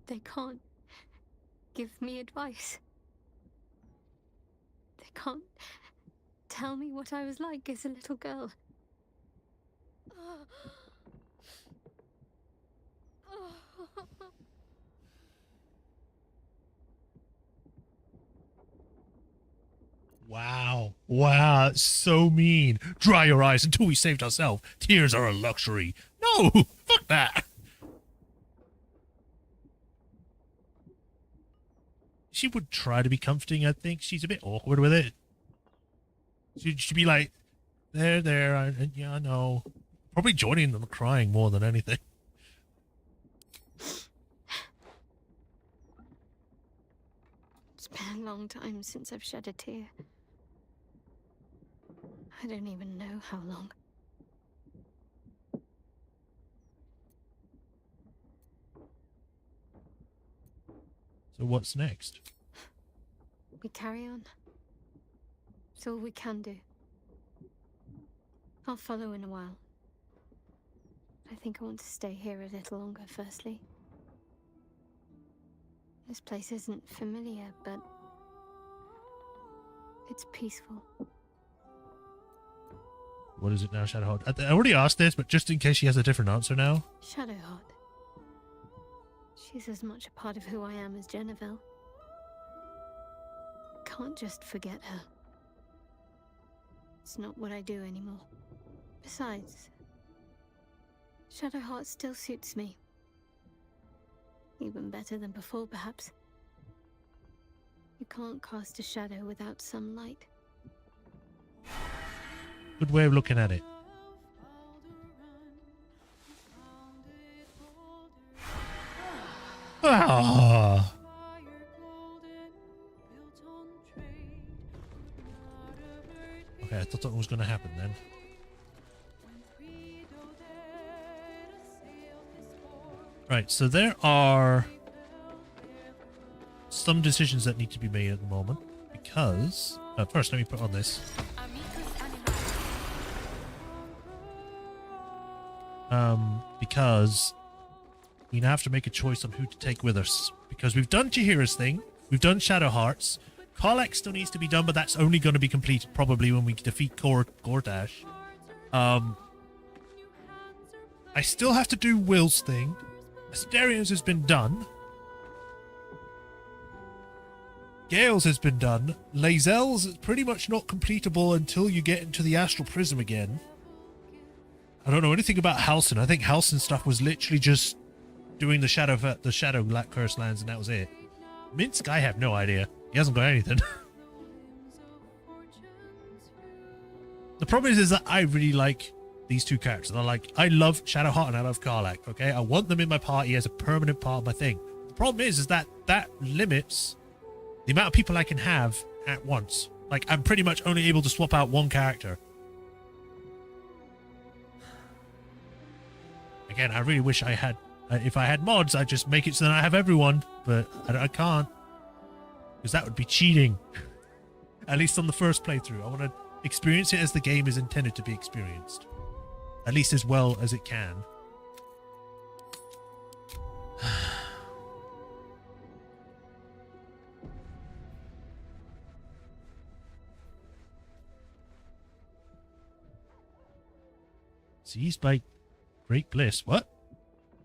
They can't give me advice. They can't tell me what I was like as a little girl. Wow. Wow, that's so mean. Dry your eyes until we saved ourselves. Tears are a luxury. No! Fuck that! She would try to be comforting, I think. She's a bit awkward with it. She'd be like, there, yeah, I know. Probably joining them crying more than anything. It's been a long time since I've shed a tear. I don't even know how long. So what's next? We carry on. It's all we can do. I'll follow in a while. I think I want to stay here a little longer, firstly. This place isn't familiar, but it's peaceful. What is it now, Shadowheart? I already asked this, but just in case she has a different answer now. Shadowheart. She's as much a part of who I am as Jennifer. Can't just forget her. It's not what I do anymore. Besides, Shadowheart still suits me. Even better than before, perhaps. You can't cast a shadow without some light. Good way of looking at it. Ah. Okay, I thought that was going to happen then. Right, so there are some decisions that need to be made at the moment because first let me put on this. Because we now have to make a choice on who to take with us. Because we've done Jaheira's thing, we've done Shadow Hearts. Karlach still needs to be done, but that's only going to be completed probably when we defeat Gortash. I still have to do Will's thing. Asterios has been done. Gale's has been done. Lae'zel's is pretty much not completable until you get into the Astral Prism again. I don't know anything about Halsin. I think Halsin's stuff was literally just doing the Shadow Curse lands, and that was it. Minsk, I have no idea. He hasn't got anything. The problem is that I really like these two characters. I love Shadowheart and I love Karlach, okay? I want them in my party as a permanent part of my thing. The problem is that limits the amount of people I can have at once. Like, I'm pretty much only able to swap out one character. Again, I really wish I had... if I had mods, I'd just make it so that I have everyone. But I can't. Because that would be cheating. At least on the first playthrough. I want to experience it as the game is intended to be experienced. At least as well as it can. Seized by great bliss. What?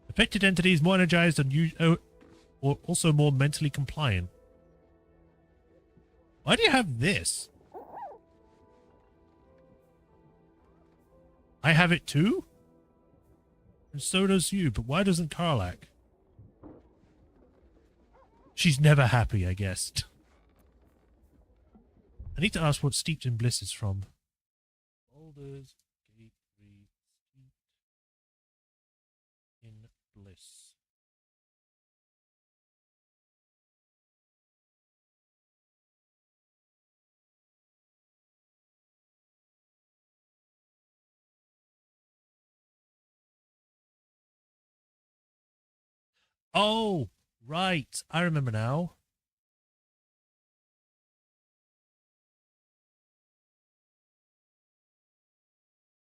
Affected entities more energized and or also more mentally compliant. Why do you have this? I have it too? And so does you, but why doesn't Karlach? She's never happy, I guess. I need to ask what Steeped in Bliss is from. Baldur's Gate 3 Steeped in Bliss. Oh, right. I remember now.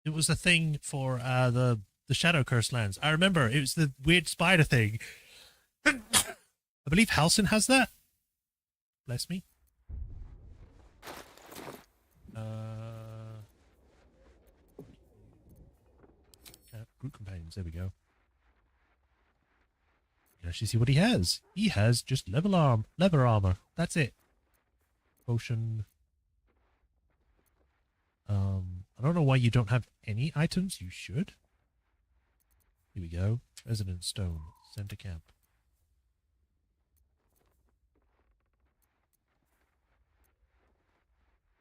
It was a thing for the Shadow Curse lands. I remember. It was the weird spider thing. I believe Halsin has that. Bless me. Group companions. There we go. You can actually see what he has. He has just leather armor. That's it. Potion. I don't know why you don't have any items. You should. Here we go. Resident Stone. Center camp.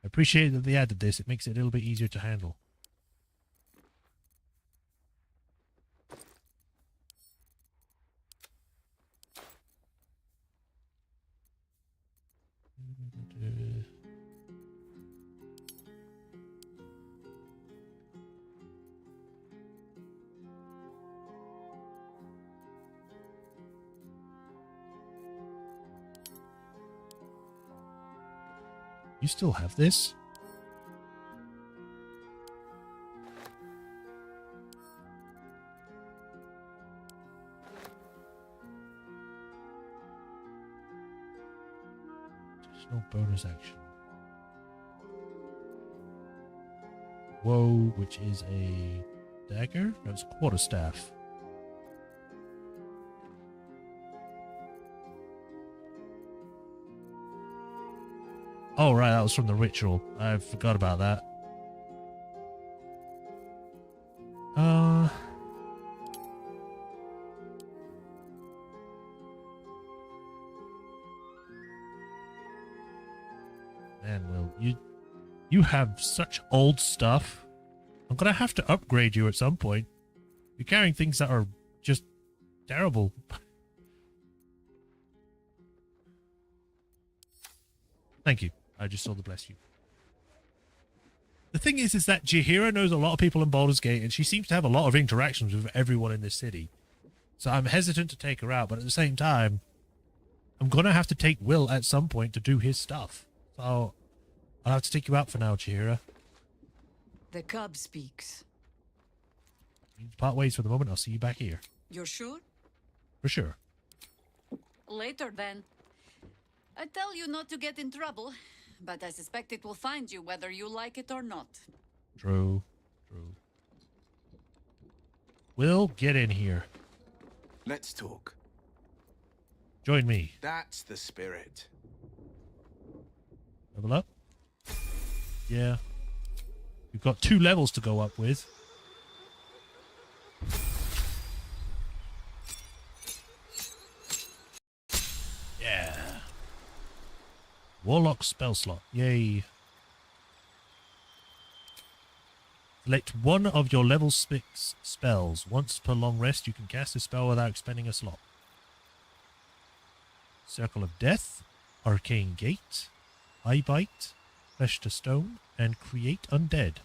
I appreciate that they added this. It makes it a little bit easier to handle. You still have this? Additional bonus action. Woe, which is a dagger? No, it's a quarterstaff. Oh, right, that was from the ritual. I forgot about that. Man, Will, you have such old stuff. I'm gonna have to upgrade you at some point. You're carrying things that are just terrible. Thank you. I just saw the bless you. The thing is that Jaheira knows a lot of people in Baldur's Gate, and she seems to have a lot of interactions with everyone in this city. So I'm hesitant to take her out, but at the same time, I'm going to have to take Will at some point to do his stuff. So I'll have to take you out for now, Chihira. The cub speaks. Part ways for the moment. I'll see you back here. You're sure? For sure. Later, then. I tell you not to get in trouble, but I suspect it will find you whether you like it or not. True. Will, get in here. Let's talk. Join me. That's the spirit. Level up. Yeah. We've got 2 levels to go up with. Yeah. Warlock spell slot. Yay. Select one of your level 6 spells. Once per long rest, you can cast a spell without expending a slot. Circle of Death, Arcane Gate, Eye Bite, Flesh to Stone, and Create Undead.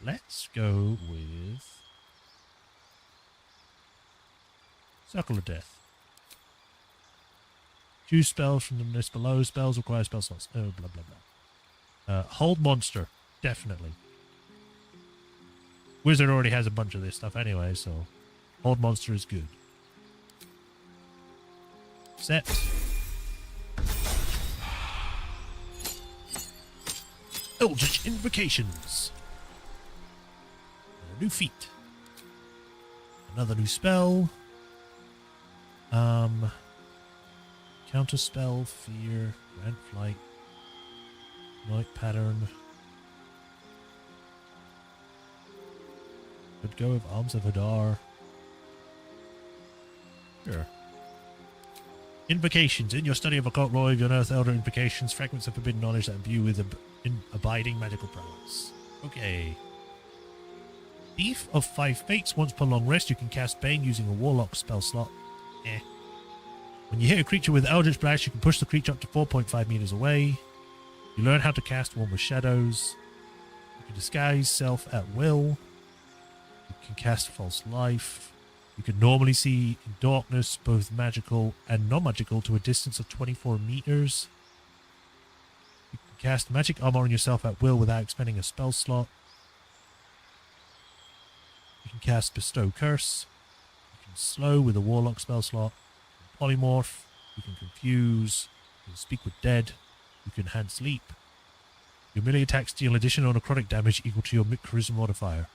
Let's go with Circle of Death. Choose spells from the list below. Spells require spell slots. Oh, blah, blah, blah. Hold Monster. Definitely. Wizard already has a bunch of this stuff anyway, so Hold Monster is good. Set. Eldritch Invocations. A new feat. Another new spell. Counter spell, fear, grant flight, night pattern. Could go with Arms of Hadar. Sure. Invocations. In your study of occult lore, you'll unearth elder invocations, fragments of forbidden knowledge that imbue with abiding magical prowess. Okay. Thief of 5 Fates. Once per long rest, you can cast Bane using a Warlock spell slot. When you hit a creature with Eldritch Blast, you can push the creature up to 4.5 meters away. You learn how to cast Warm with Shadows. You can disguise self at will. You can cast False Life. You can normally see in darkness, both magical and non-magical, to a distance of 24 meters. You can cast Magic Armor on yourself at will without expending a spell slot. You can cast Bestow Curse. You can slow with a Warlock spell slot. You can polymorph. You can confuse. You can speak with dead. You can hand sleep. Your melee attacks deal additional necrotic damage equal to your charisma modifier.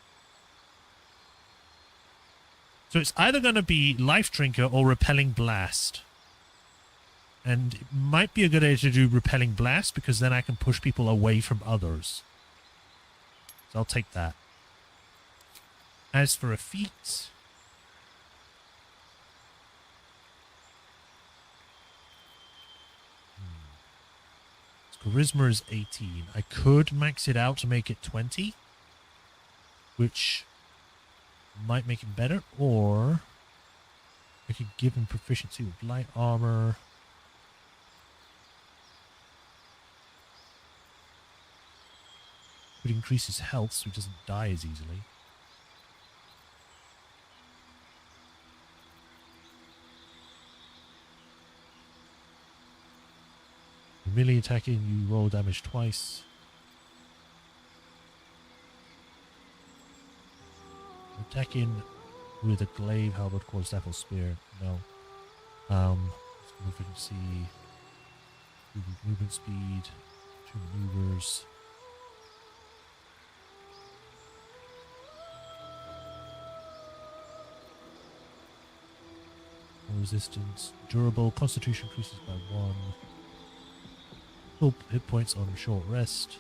So it's either going to be Life Drinker or Repelling Blast. And it might be a good idea to do Repelling Blast, because then I can push people away from others. So I'll take that. As for a feat... Charisma is 18. I could max it out to make it 20. Which... might make him better, or I could give him proficiency with light armor. Could increase his health so he doesn't die as easily. Melee attacking, you roll damage twice. Attacking with a glaive, halberd, quarterstaff, or spear. No. Efficiency, movement speed, 2 maneuvers. Resistance, durable, constitution increases by 1. Full hit points on short rest.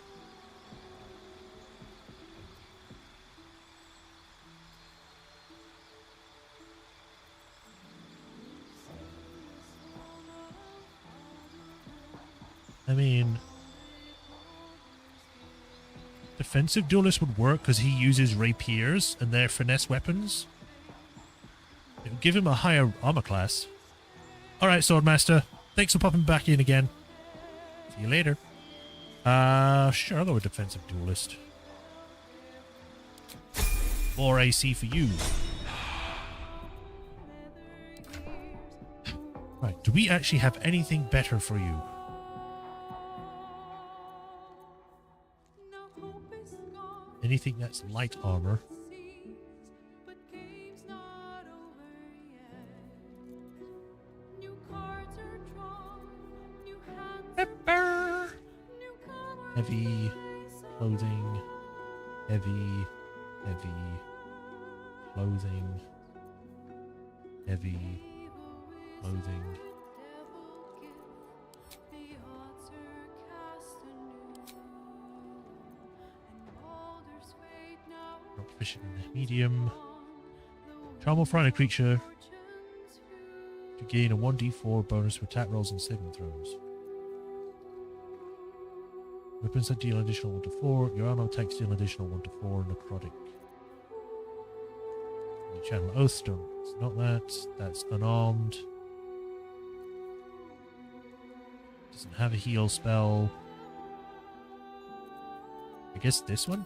I mean, defensive duelist would work because he uses rapiers and they're finesse weapons. It would give him a higher armor class. Alright, Swordmaster. Thanks for popping back in again. See you later. Sure, I'll go with defensive duelist. More AC for you. Right, do we actually have anything better for you? Anything that's light armor? Pepper. Heavy clothing. Heavy clothing. Heavy clothing. Proficient medium. Charm will frighten a creature to gain a 1d4 bonus for attack rolls and saving throws. Weapons that deal an additional 1 to 4. Your armor attacks deal an additional 1 to 4. Necrotic. You channel Oathstone. It's not that. That's unarmed. Doesn't have a heal spell. I guess this one?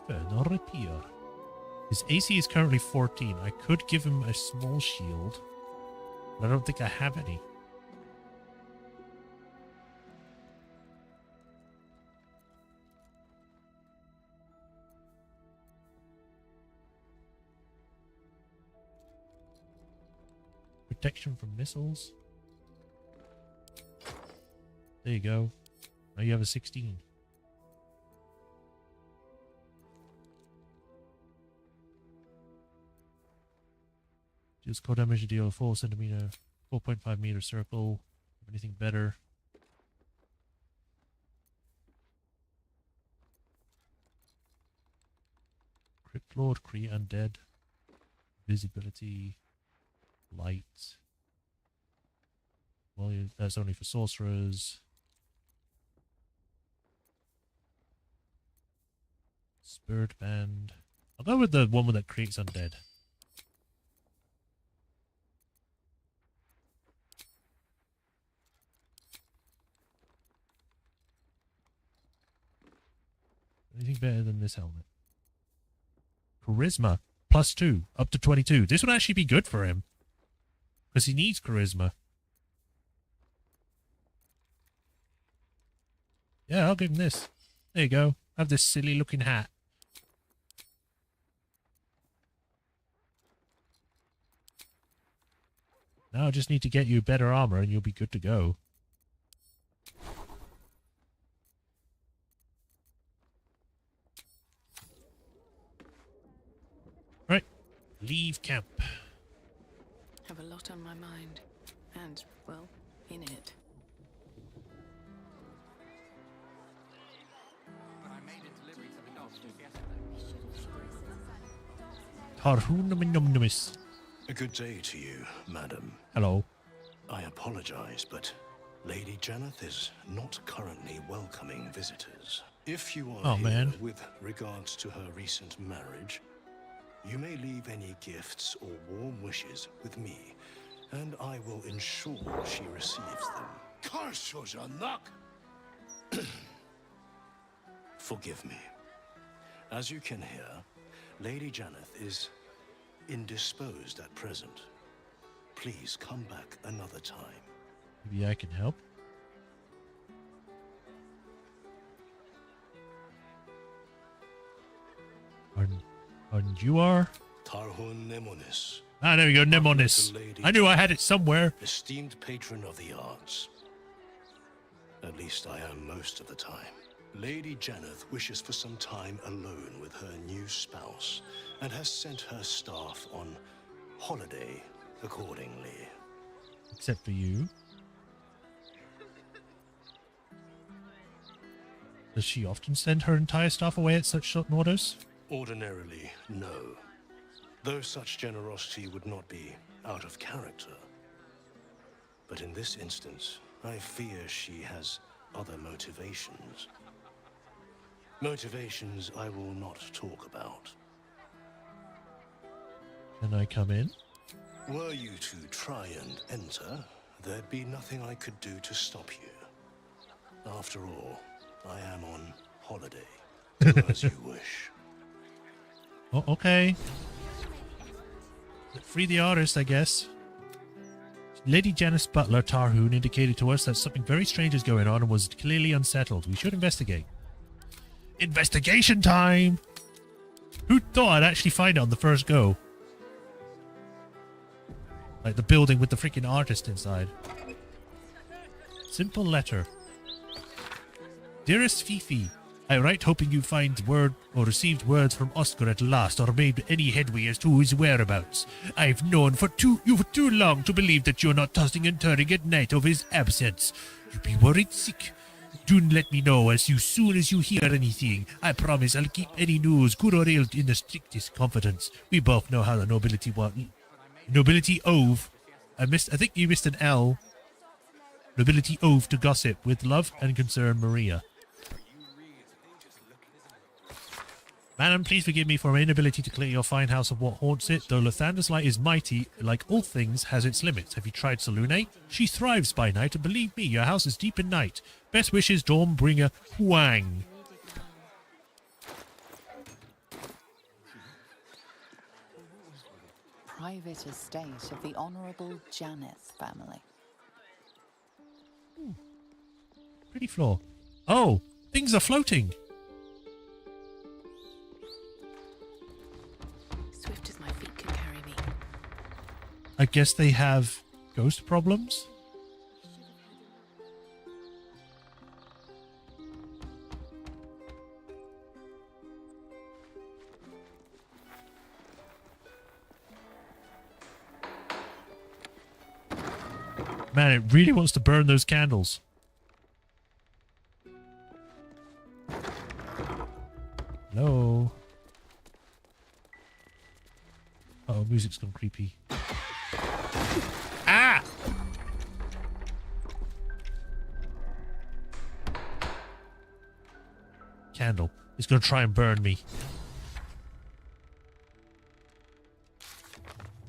Infernal Rapier. His AC is currently 14. I could give him a small shield, but I don't think I have any. Protection from missiles. There you go. Now you have a 16. Deals core damage to deal a 4.5 meter circle. Anything better? Crypt Lord, Kree Undead. Visibility. Light. Well, that's only for sorcerers. Spirit Band. I'll go with the one that creates undead. Anything better than this helmet? Charisma. +2. Up to 22. This would actually be good for him. Because he needs charisma. Yeah, I'll give him this. There you go. Have this silly looking hat. Now I just need to get you better armor and you'll be good to go. Right. Leave camp. Have a lot on my mind. And, well, in it. A good day to you, madam. Hello. I apologize, but Lady Janeth is not currently welcoming visitors. If you are here with regards to her recent marriage, you may leave any gifts or warm wishes with me, and I will ensure she receives them. Forgive me. As you can hear, Lady Janeth is indisposed at present. Please come back another time. Maybe I can help. And you are? Tarhun Nemonis. Ah, there we go, Nemonis. I knew I had it somewhere. Esteemed patron of the arts. At least I am most of the time. Lady Janeth wishes for some time alone with her new spouse, and has sent her staff on holiday accordingly. Except for you. Does she often send her entire staff away at such short notice? Ordinarily, no. Though such generosity would not be out of character. But in this instance, I fear she has other motivations. Motivations I will not talk about. Can I come in? Were you to try and enter, there'd be nothing I could do to stop you. After all, I am on holiday. Do as you wish. Oh, okay. Free the artist, I guess. Lady Janice Butler Tarhoon indicated to us that something very strange is going on and was clearly unsettled. We should investigate. Investigation time! Who thought I'd actually find it on the first go? Like the building with the freaking artist inside. Simple letter. Dearest Fifi, I write hoping you find word or received words from Oscar at last, or made any headway as to his whereabouts. I've known for too long to believe that you're not tossing and turning at night over his absence. You'll be worried sick. Do let me know as soon as you hear anything. I promise I'll keep any news, good or ill, in the strictest confidence. We both know how the nobility ove. I think you missed an L. Nobility ove to gossip with love and concern, Maria. Madam, please forgive me for my inability to clear your fine house of what haunts it. Though Lathander's light is mighty, like all things, has its limits. Have you tried Salune? She thrives by night, and believe me, your house is deep in night. Best wishes, Dawnbringer Huang. Private estate of the Honourable Janeth family. Pretty floor. Oh, things are floating. Swift as my feet can carry me. I guess they have ghost problems? Man, it really wants to burn those candles. Hello? Uh-oh, music's gone creepy. Ah! Candle. It's going to try and burn me.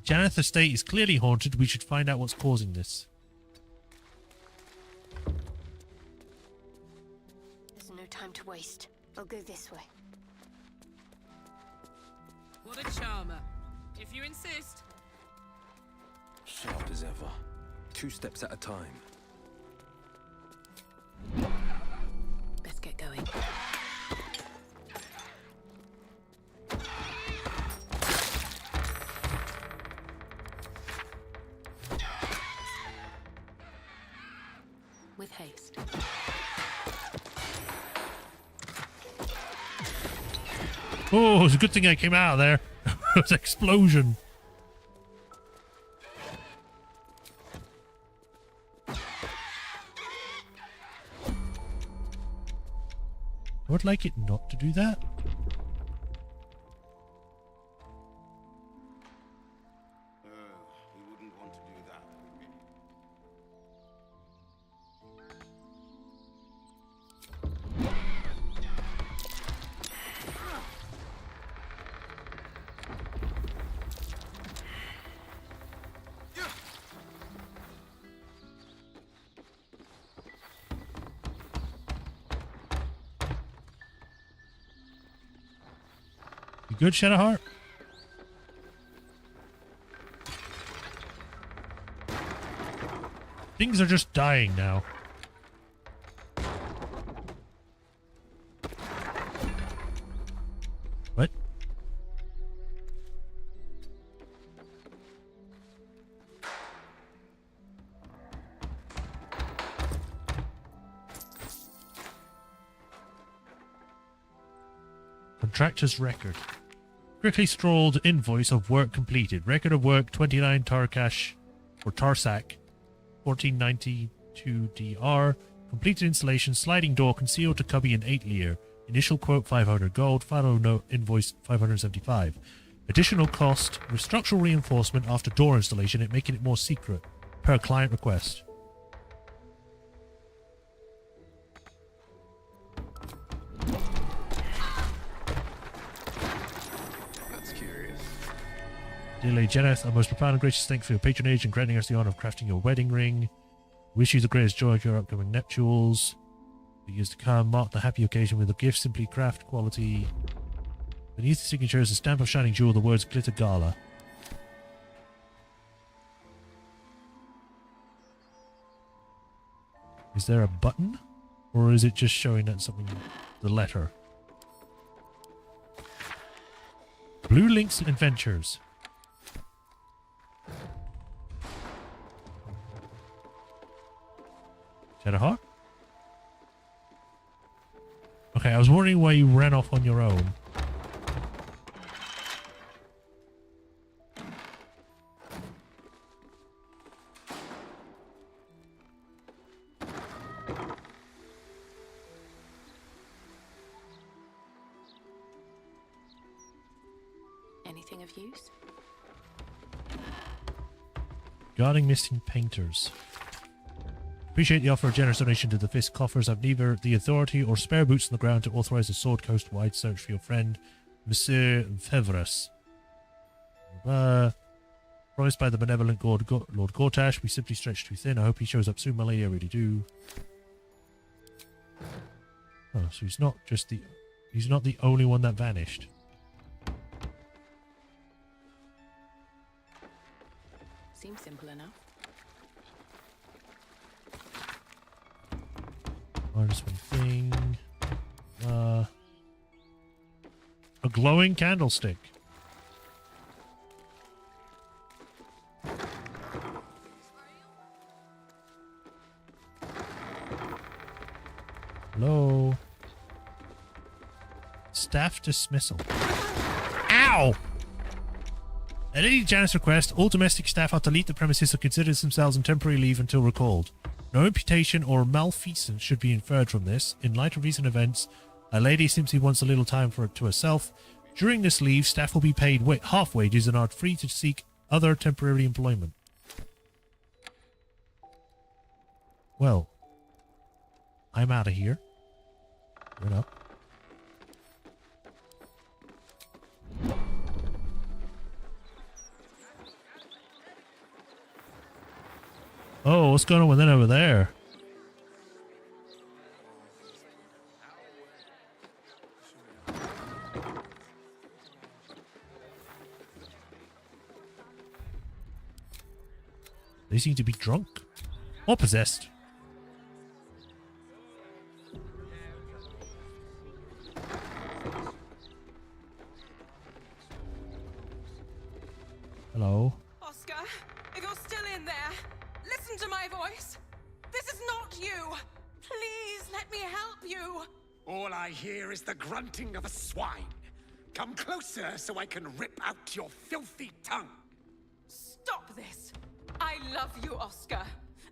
Janeth Estate is clearly haunted. We should find out what's causing this. There's no time to waste. I'll go this way. What a charmer. If you insist. Sharp as ever. 2 steps at a time. Best get going. With haste. Oh, it's a good thing I came out of there. It was an explosion. I would like it not to do that. He wouldn't want to do that. You good, Shadowheart? Things are just dying now. What? Contractor's record. Quickly strolled invoice of work completed. Record of work 29 Tarkash or Tarsak 1492 DR. Completed installation, sliding door concealed to cubby in 8 leer. Initial quote 500 gold. Final note invoice 575. Additional cost with structural reinforcement after door installation, it making it more secret per client request. Dear Lady Janeth, our most profound and gracious thanks for your patronage and granting us the honor of crafting your wedding ring. Wish you the greatest joy of your upcoming nuptials. For years to come, mark the happy occasion with a gift, simply craft quality. Beneath the signature is a stamp of shining jewel, the words Glitter Gala. Is there a button? Or is it just showing that something, the letter? Blue Links Adventures. Shadowheart? Okay, I was wondering why you ran off on your own. Anything of use? Guarding missing painters. Appreciate the offer of generous donation to the Fist coffers. I've neither the authority or spare boots on the ground to authorize a sword coast-wide search for your friend, Monsieur Fevres. Promised by the benevolent Lord Gortash, we simply stretch too thin. I hope he shows up soon, my lady. I really do. Oh, so he's not just the... He's not the only one that vanished. Seems simple enough. Just one thing. A glowing candlestick. Hello. Staff dismissal. Ow! At Lady Janet's request, all domestic staff are to leave the premises or consider themselves on temporary leave until recalled. No imputation or malfeasance should be inferred from this. In light of recent events, a lady simply wants a little time to herself. During this leave, staff will be paid half wages and are free to seek other temporary employment. Well, I'm out of here. Right up. Oh, what's going on with that over there? They seem to be drunk. Or possessed. Hello? Oscar, if you're still in there, listen to my voice. This is not you. Please let me help you. All I hear is the grunting of a swine. Come closer so I can rip out your filthy tongue. Stop this. I love you, Oscar.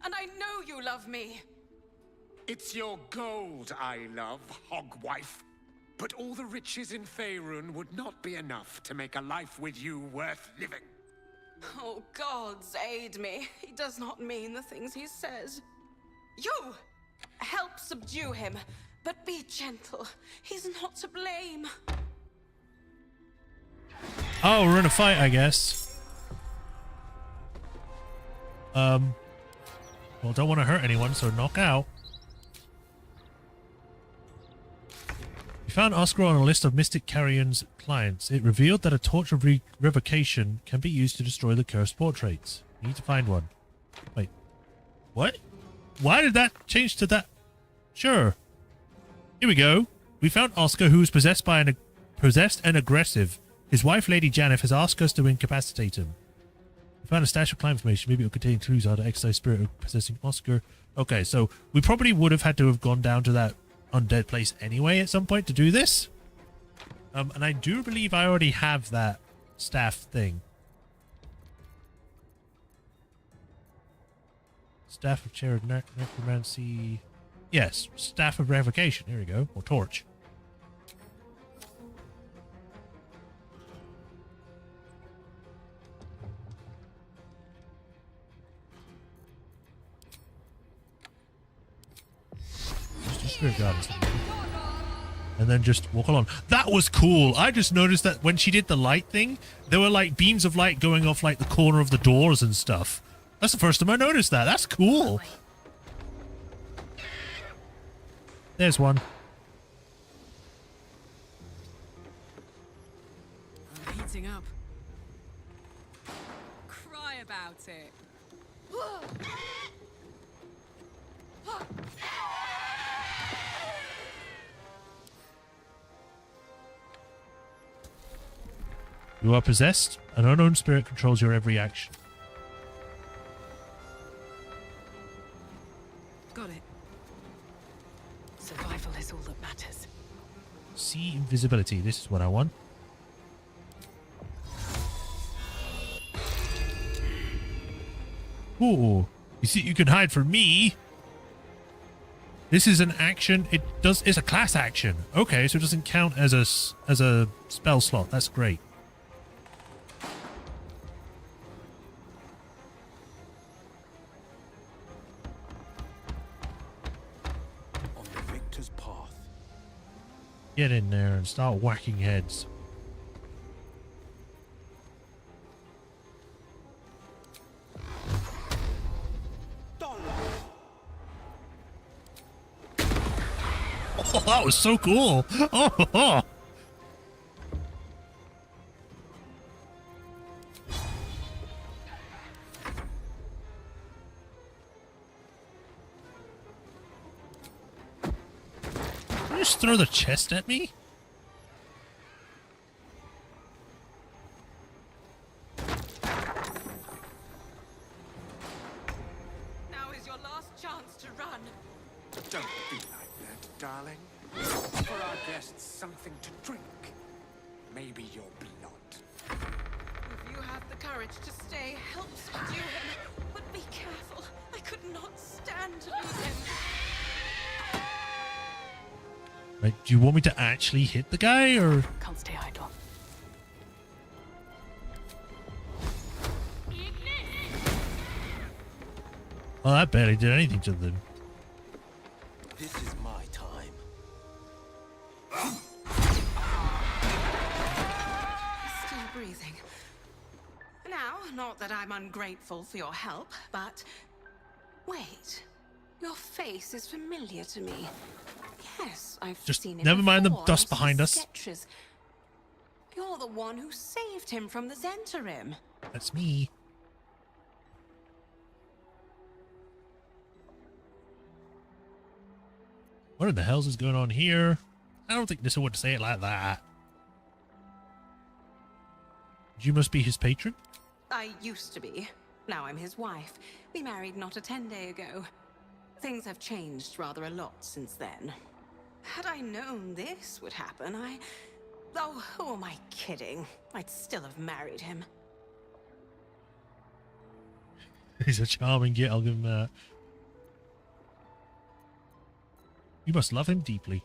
And I know you love me. It's your gold I love, hogwife. But all the riches in Faerun would not be enough to make a life with you worth living. Oh, gods aid me. He does not mean the things he says. You! Help subdue him, but be gentle. He's not to blame. Oh, we're in a fight, I guess. Well, don't want to hurt anyone, so knock out. We found Oscar on a list of Mystic Carrion's clients. It revealed that a torch of revocation can be used to destroy the cursed portraits. We need to find one. Wait. What? Why did that change to that? Sure. Here we go. We found Oscar, who is possessed and aggressive. His wife, Lady Janet, has asked us to incapacitate him. We found a stash of client information. Maybe it will contain clues how to exercise spirit of possessing Oscar. Okay, so we probably would have had to have gone down to that undead place anyway at some point to do this. And I do believe I already have that staff thing. Staff of Chair of Necromancy. Yes, Staff of Revocation. Here we go. Or Torch. Spirit Gardens. And then just walk along. That was cool. I just noticed that when she did the light thing, there were like beams of light going off like the corner of the doors and stuff. That's the first time I noticed that. That's cool. There's one. I'm heating up. Cry about it. You are possessed. An unknown spirit controls your every action. Got it. Survival is all that matters. See invisibility. This is what I want. Ooh. You see, you can hide from me. This is an action. It's a class action. Okay, so it doesn't count as a spell slot. That's great. On the victor's path. Get in there and start whacking heads. Oh, that was so cool. Oh. Did you just throw the chest at me? Now is your last chance to run. Don't be like that, darling. For our guests something to drink. Maybe your blood. If you have the courage to stay, help subdue him. But be careful. I could not stand to lose him. Right, do you want me to actually hit the guy, or? Can't stay idle. Well, that barely did anything to them. This is my time. He's still breathing. Now, not that I'm ungrateful for your help, but... Wait. Your face is familiar to me. Yes, I've Just seen it never mind the before dust in some behind us. sketches. You're the one who saved him from the Zentarim. That's me. What in the hell is going on here? I don't think Nissa would say it like that. You must be his patron? I used to be. Now I'm his wife. We married not a 10-day ago. Things have changed rather a lot since then. Had I known this would happen, Oh, who am I kidding? I'd still have married him. He's a charming git, I'll give him that. You must love him deeply.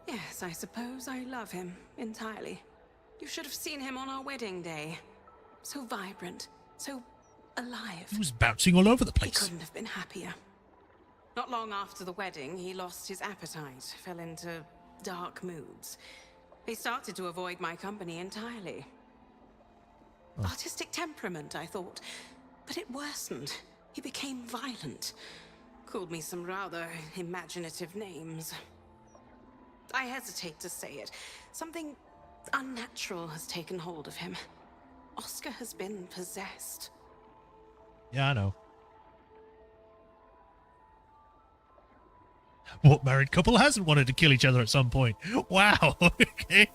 Yes, I suppose I love him entirely. You should have seen him on our wedding day. So vibrant, so alive. He was bouncing all over the place. He couldn't have been happier. Not long after the wedding, he lost his appetite, fell into dark moods. He started to avoid my company entirely. Artistic temperament, I thought. But it worsened. He became violent. Called me some rather imaginative names. I hesitate to say it. Something unnatural has taken hold of him. Oscar has been possessed. Yeah, I know. What married couple hasn't wanted to kill each other at some point? Wow. Okay.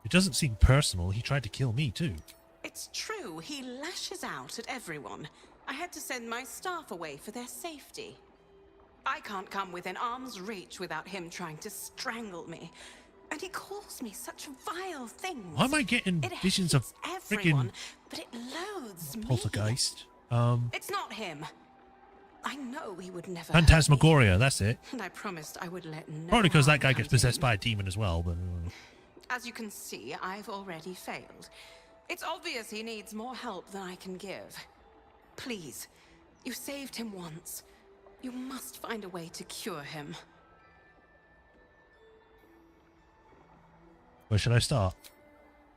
It doesn't seem personal. He tried to kill me too. It's true. He lashes out at everyone. I had to send my staff away for their safety. I can't come within arm's reach without him trying to strangle me. And he calls me such vile things. Why am I getting visions of freaking but it loathes poltergeist? It's not him. I know he would never. Phantasmagoria, that's it. And I promised I would let no Probably because harm that guy come gets to possessed him. by a demon as well, but... As you can see, I've already failed. It's obvious he needs more help than I can give. Please, you saved him once. You must find a way to cure him. Where should I start?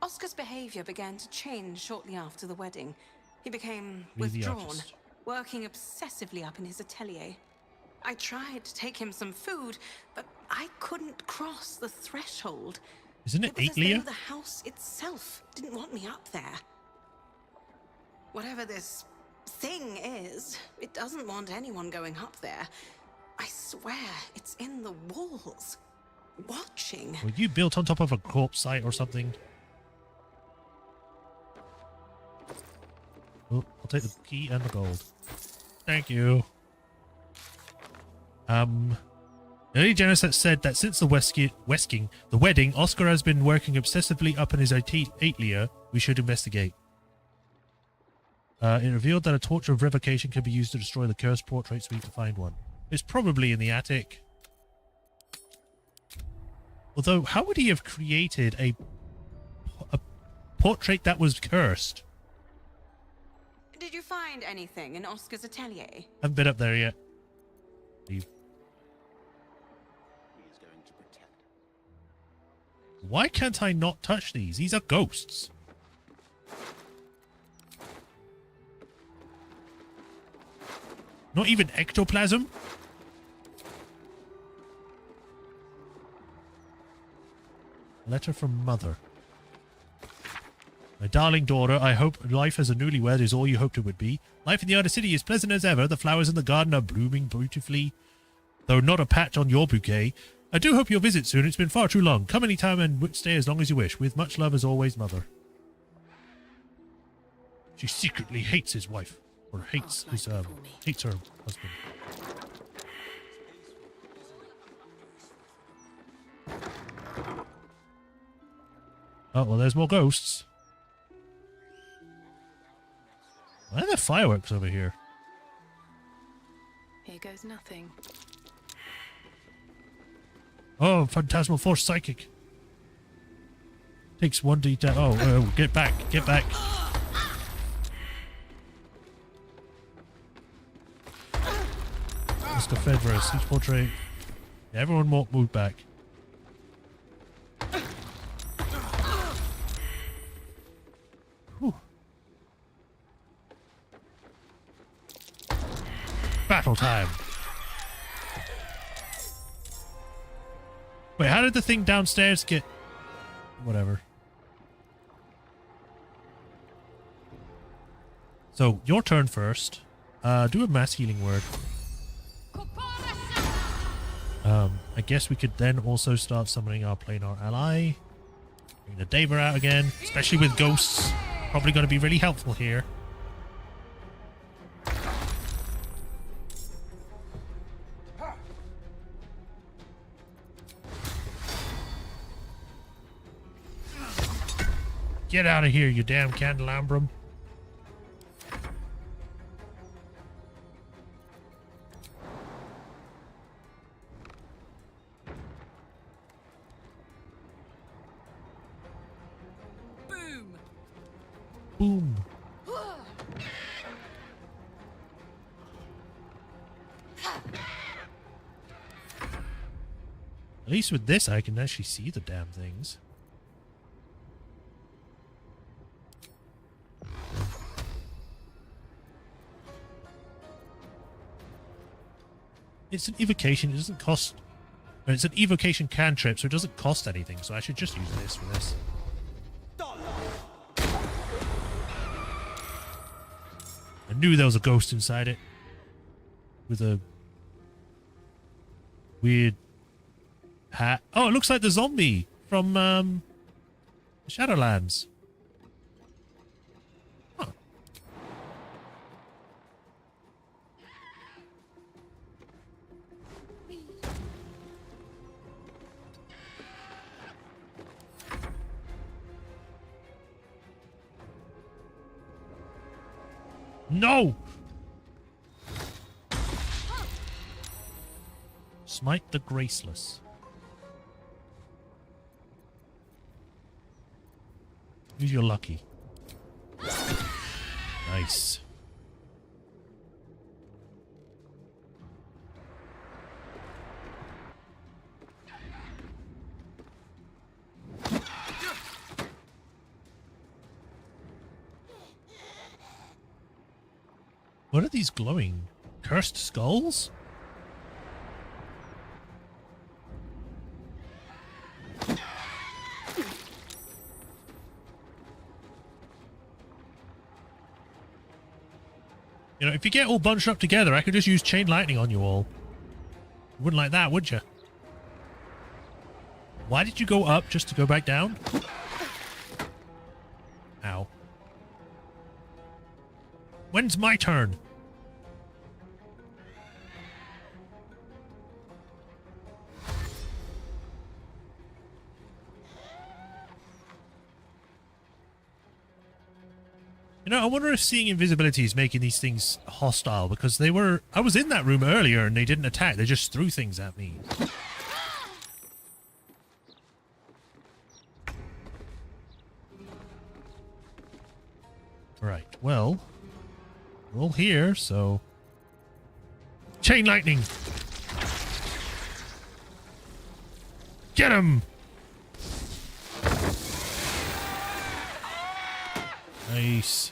Oscar's behavior began to change shortly after the wedding. He became Really the withdrawn, artist. working obsessively up in his atelier. I tried to take him some food, but I couldn't cross the threshold. Isn't it It was as though Aetlia? the house itself didn't want me up there. Whatever this thing is, it doesn't want anyone going up there. I swear, it's in the walls, watching. Were you built on top of a corpse site or something? Oh, I'll take the key and the gold. Thank you. Lady Jenna said that since the wedding, Oscar has been working obsessively up in his atelier. We should investigate. It revealed that a torch of revocation can be used to destroy the cursed portraits. We need to find one. It's probably in the attic. Although, how would he have created a portrait that was cursed? Did you find anything in Oscar's atelier? Haven't been up there yet. Leave. Why can't I not touch these? These are ghosts. Not even ectoplasm? Letter from Mother. My darling daughter, I hope life as a newlywed is all you hoped it would be. Life in the outer city is pleasant as ever. The flowers in the garden are blooming beautifully, though not a patch on your bouquet. I do hope you'll visit soon. It's been far too long. Come anytime and stay as long as you wish. With much love as always, Mother. She secretly hates his wife. Or hates his, hates her husband. Oh, well, there's more ghosts. Why are there fireworks over here? Here goes nothing. Oh, Phantasmal Force Psychic. Takes 1d10. Oh, get back. Get back. Mr. Fedra, siege portrait. Everyone move back. Whew. Battle time. Wait, how did the thing downstairs get... Whatever. So, your turn first. Do a mass healing word. I guess we could then also start summoning our planar ally. Bring the Daver out again, especially with ghosts. Probably going to be really helpful here. Get out of here, you damn candelabrum. Boom. At least with this, I can actually see the damn things. It's an evocation. It doesn't cost... It's an evocation cantrip, so it doesn't cost anything. So I should just use this for this. I knew there was a ghost inside it. With a weird hat. Oh, it looks like the zombie from Shadowlands. Huh. No! Smite the Graceless. Use your lucky. Nice. What are these glowing? Cursed skulls? You know, if you get all bunched up together, I could just use chain lightning on you all. You wouldn't like that, would you? Why did you go up just to go back down? Ow. When's my turn? You know, I wonder if seeing invisibility is making these things hostile, because they were... I was in that room earlier and they didn't attack, they just threw things at me. Right, well... we're all here, so... Chain lightning! Get him! Nice.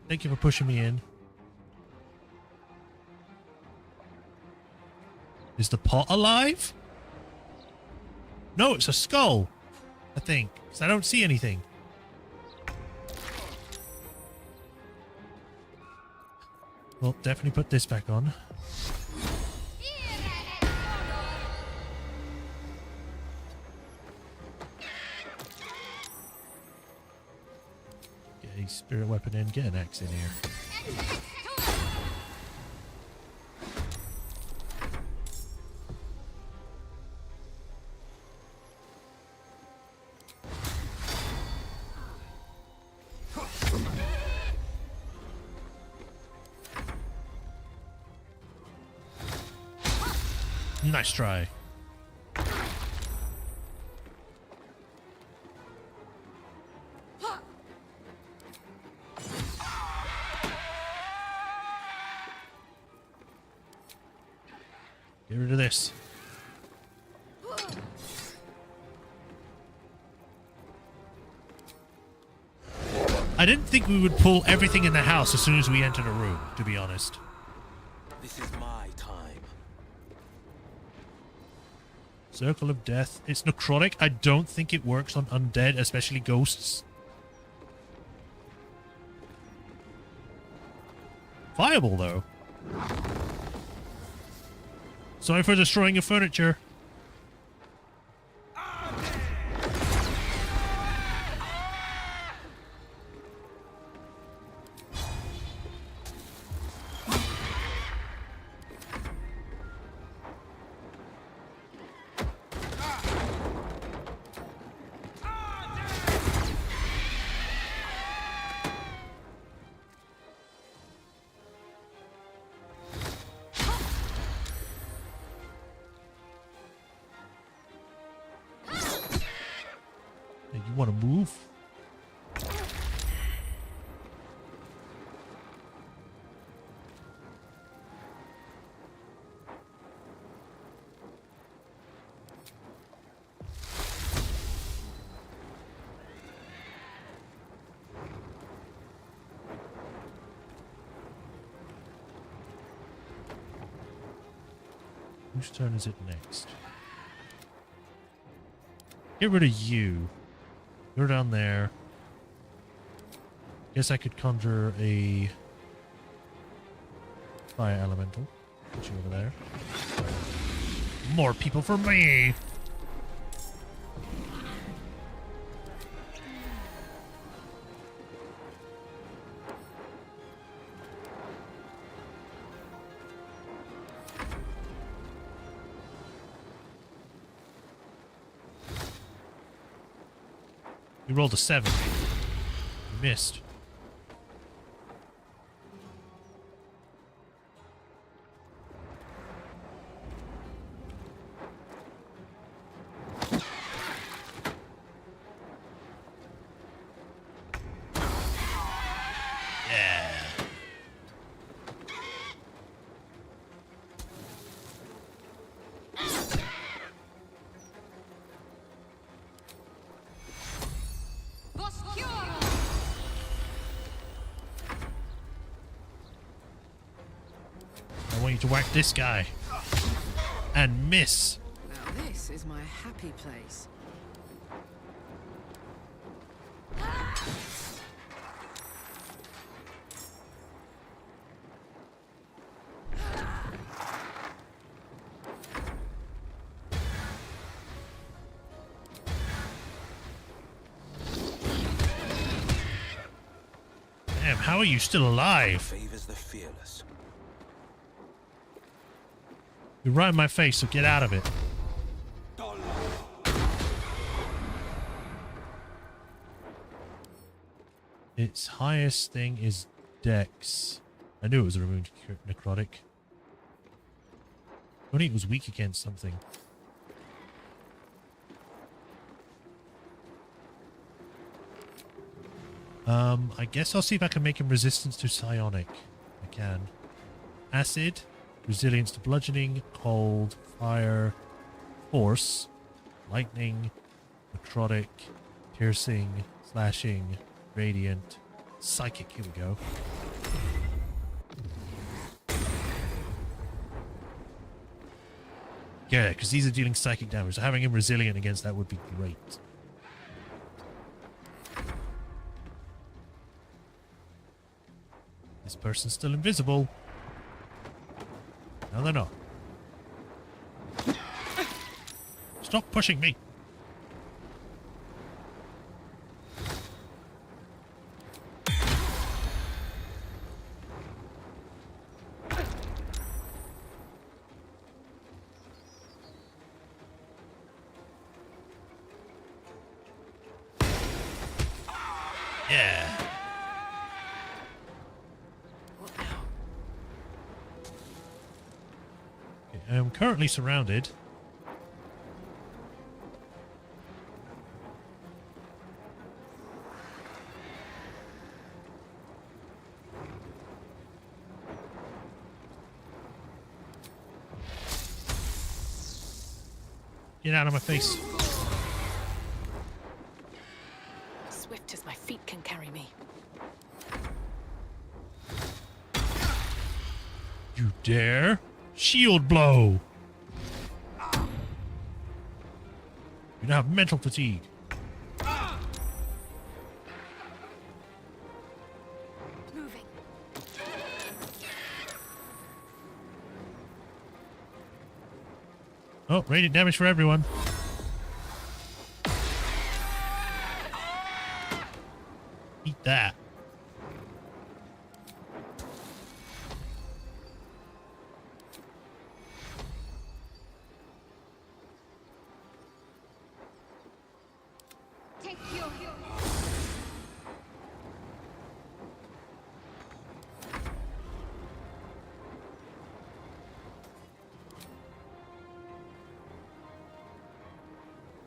Thank you for pushing me in. Is the pot alive? No, it's a skull. I think. Because I don't see anything. Well, definitely put this back on. Get a spirit weapon in, get an axe in here. Nice try. Get rid of this. I didn't think we would pull everything in the house as soon as we entered a room, to be honest. This is my time. Circle of Death. It's necrotic. I don't think it works on undead, especially ghosts. Viable, though. Sorry for destroying your furniture. You want to move? Whose turn is it next? Get rid of you. You're down there. Guess I could conjure a fire elemental. Put you over there. More people for me! You rolled a 7. You missed. Yeah. Need to whack this guy. And miss. Now this is my happy place. Damn, how are you still alive? Favors the fearless. You're right in my face, so get out of it. Its highest thing is Dex. I knew it was a removed necrotic. Only it was weak against something. I guess I'll see if I can make him resistance to psionic. I can. Acid, resilience to bludgeoning, cold, fire, force, lightning, necrotic, piercing, slashing, radiant, psychic. Here we go. Yeah, because these are dealing psychic damage. So having him resilient against that would be great. This person's still invisible. No, they're not. Stop pushing me. Yeah. Okay, I'm currently surrounded. Get out of my face. Swift as my feet can carry me. You dare? Shield blow! You now have mental fatigue. Moving. Oh, radiant damage for everyone. Eat that.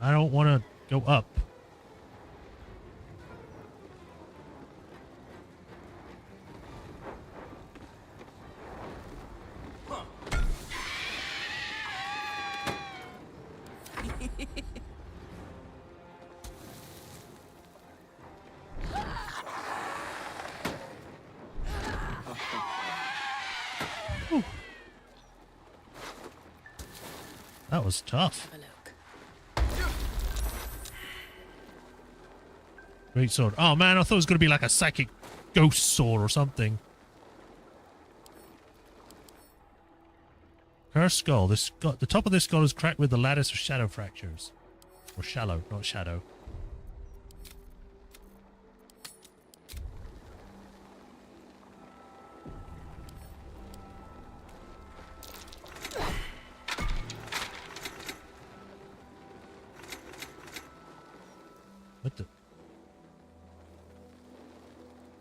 I don't want to go up. Whew. That was tough. Great sword. Oh man, I thought it was going to be like a psychic ghost sword or something. Cursed skull. The top of this skull is cracked with the lattice of shadow fractures. Or shallow, not shadow. What the?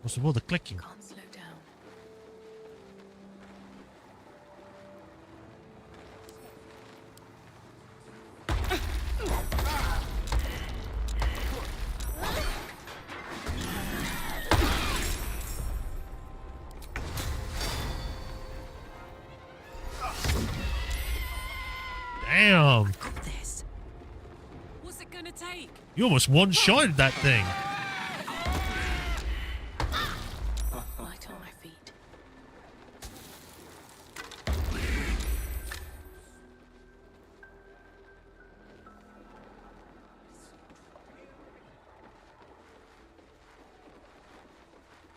What's with all the clicking? Can't slow down. Damn! Got this. What's it gonna take? You almost one-shotted that thing. Light on my feet.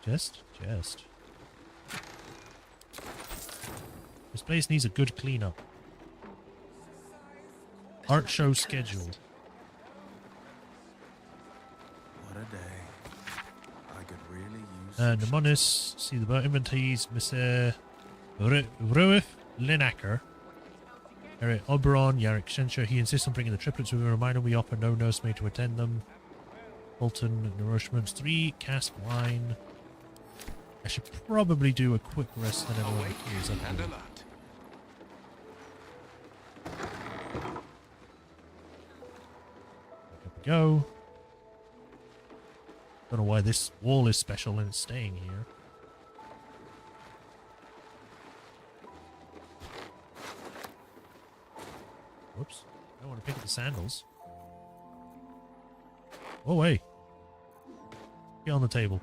Chest. This place needs a good cleanup. Art show scheduled. What a day. I could really use Nemonis, see the inventories, Mr. Ruif Linacker. Eric Oberon, Yarrick Shensher. He insists on bringing the triplets with a reminder we offer no nursemaid to attend them. Bolton, nourishments 3, cask wine. I should probably do a quick rest then everyone clears up. And a lot. Here we go. Don't know why this wall is special and it's staying here. Whoops. I don't want to pick up the sandals. Oh, wait. Get on the table.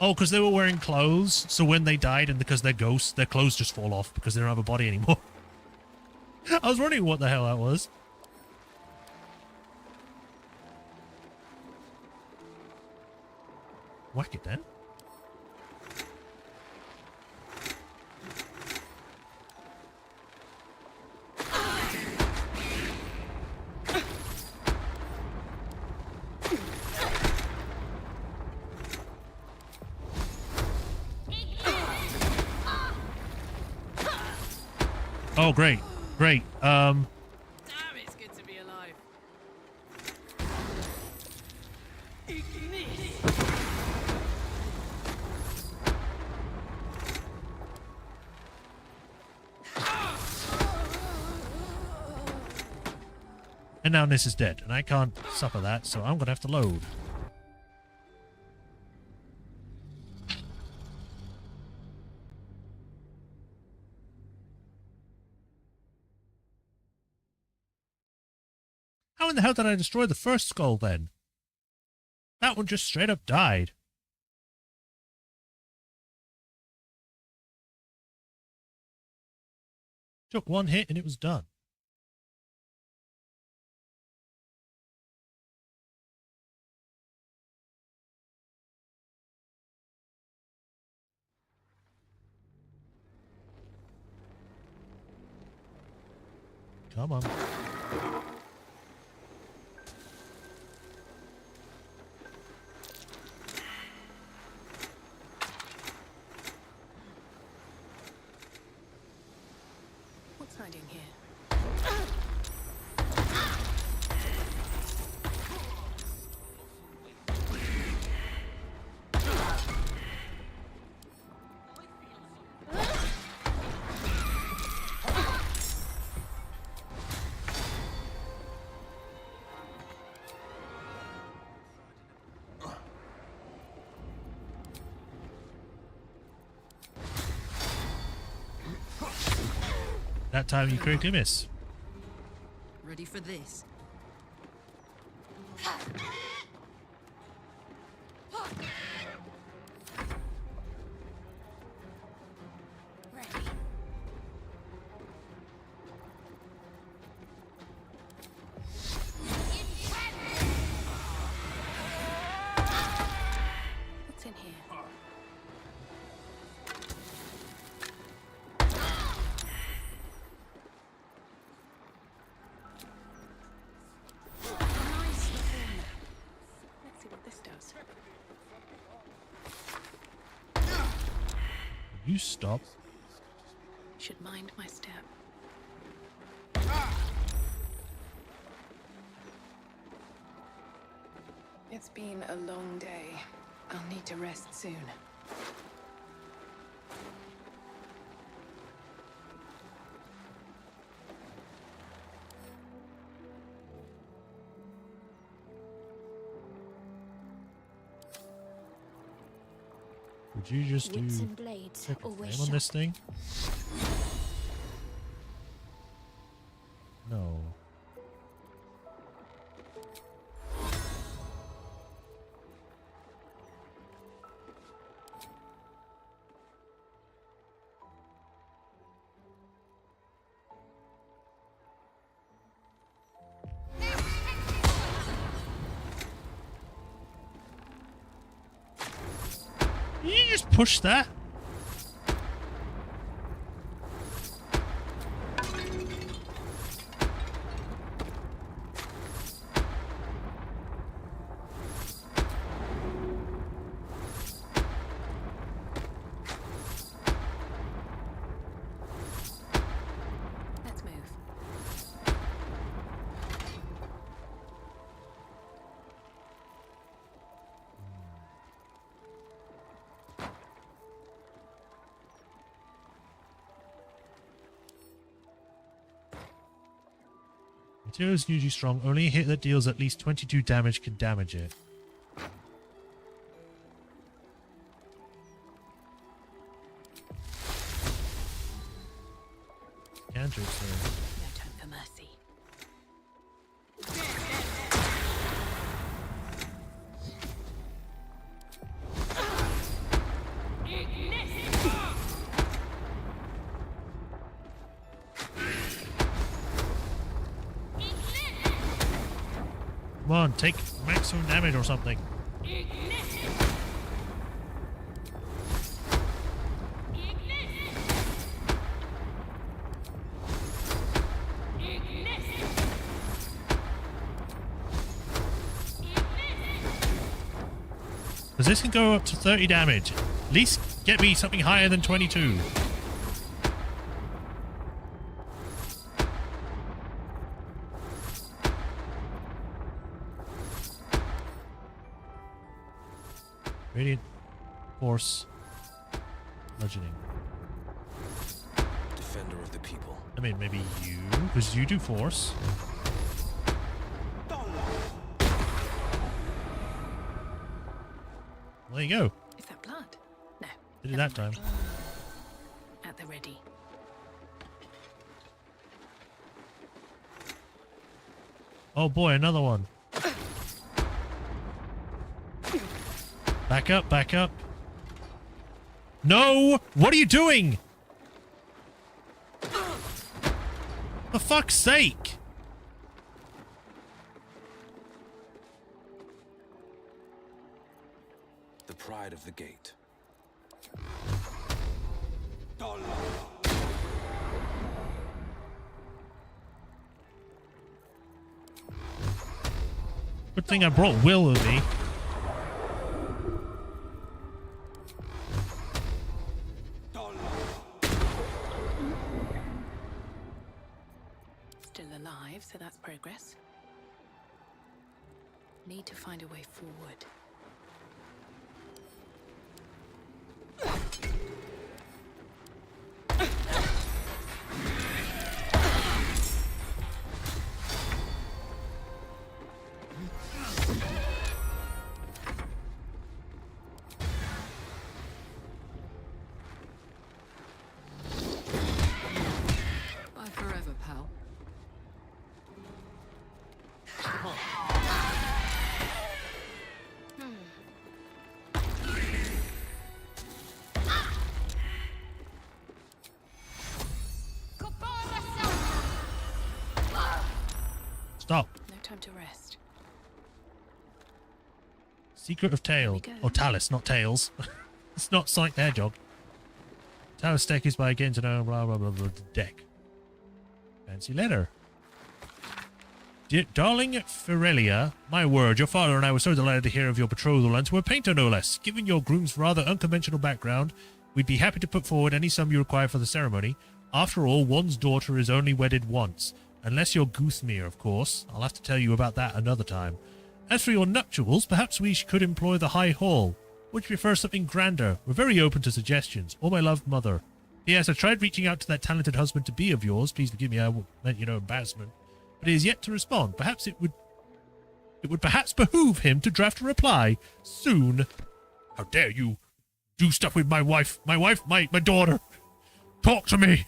Oh, because they were wearing clothes, so when they died and because they're ghosts, their clothes just fall off because they don't have a body anymore. I was wondering what the hell that was. Whack it then. Oh, great. Great. Damn, it's good to be alive. And now Nis is dead, and I can't suffer that, so I'm gonna have to load. How in the hell did I destroy the first skull then? That one just straight up died. Took one hit and it was done. Come on. What's hiding here? That time you critically miss. Ready for this? What's in here? Let's see what this does. You stop. Should mind my step. It's been a long day. I'll need to rest soon. Would you just Whips do and blades quick always flame on this sharp. thing? No. just push that? Let's move. Material is usually strong. Only a hit that deals at least 22 damage can damage it. Counter it, sir. No time for mercy. Come on, take maximum damage or something. Because this can go up to 30 damage. At least get me something higher than 22. Radiant Force Bludgeoning. Defender of the people. I mean, maybe you, because you do Force. Well, there you go. Is that blood? No. Did it that time. At the ready. Oh boy, another one. Back up, back up. No! What are you doing? For fuck's sake! The pride of the gate. Good thing I brought Will with me. Still alive, so that's progress. Need to find a way forward. Bye forever, pal. Stop. No time to rest. Secret of Tail. Or Talus, not Tails. It's not Sonic the Hedgehog. Talus deck is by getting to know blah blah blah blah the deck. Fancy letter. Dear darling Ferelia, my word, your father and I were so delighted to hear of your betrothal, and to a painter no less. Given your groom's rather unconventional background, we'd be happy to put forward any sum you require for the ceremony. After all, one's daughter is only wedded once. Unless you're Goothmere, of course. I'll have to tell you about that another time. As for your nuptials, perhaps we could employ the High Hall. Would you prefer something grander? We're very open to suggestions. Or my loved mother. Yes, I tried reaching out to that talented husband-to-be of yours. Please forgive me, I meant no embarrassment. But he has yet to respond. Perhaps it would perhaps behoove him to draft a reply soon. How dare you do stuff with my wife, my daughter. Talk to me.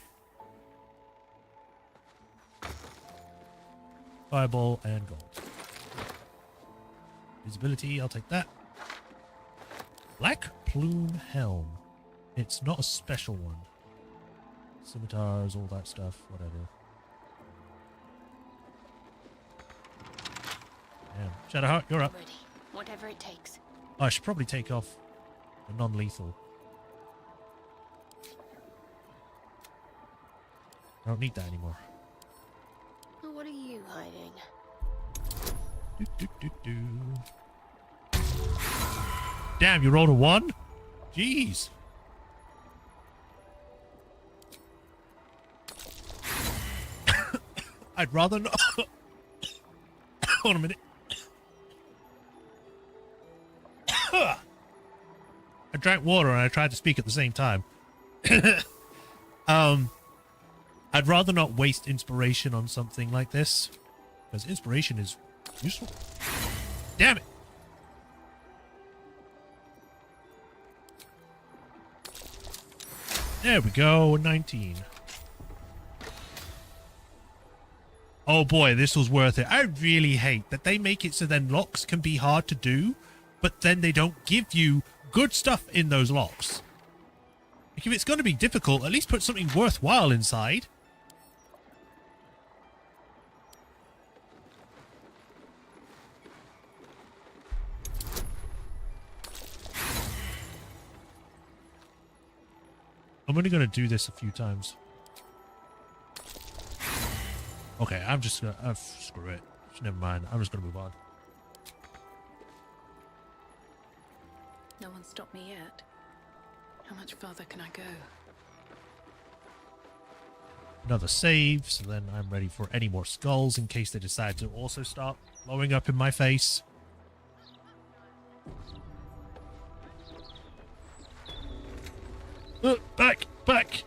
Fireball and gold. Visibility, I'll take that. Black Plume Helm. It's not a special one. Scimitars, all that stuff, whatever. Yeah. Shadowheart, you're up. Ready. Whatever it takes. Oh, I should probably take off the non-lethal. I don't need that anymore. What are you hiding? Damn, you rolled a 1? Jeez. I'd rather not. Hold on a minute. I drank water and I tried to speak at the same time. I'd rather not waste inspiration on something like this, because inspiration is useful. Damn it! There we go, 19. Oh boy, this was worth it. I really hate that they make it so then locks can be hard to do, but then they don't give you good stuff in those locks. Like, if it's going to be difficult, at least put something worthwhile inside. I'm only going to do this a few times. Okay, I'm just going to... screw it. Never mind. I'm just going to move on. No one stopped me yet. How much farther can I go? Another save, so then I'm ready for any more skulls in case they decide to also start blowing up in my face. Back! Back!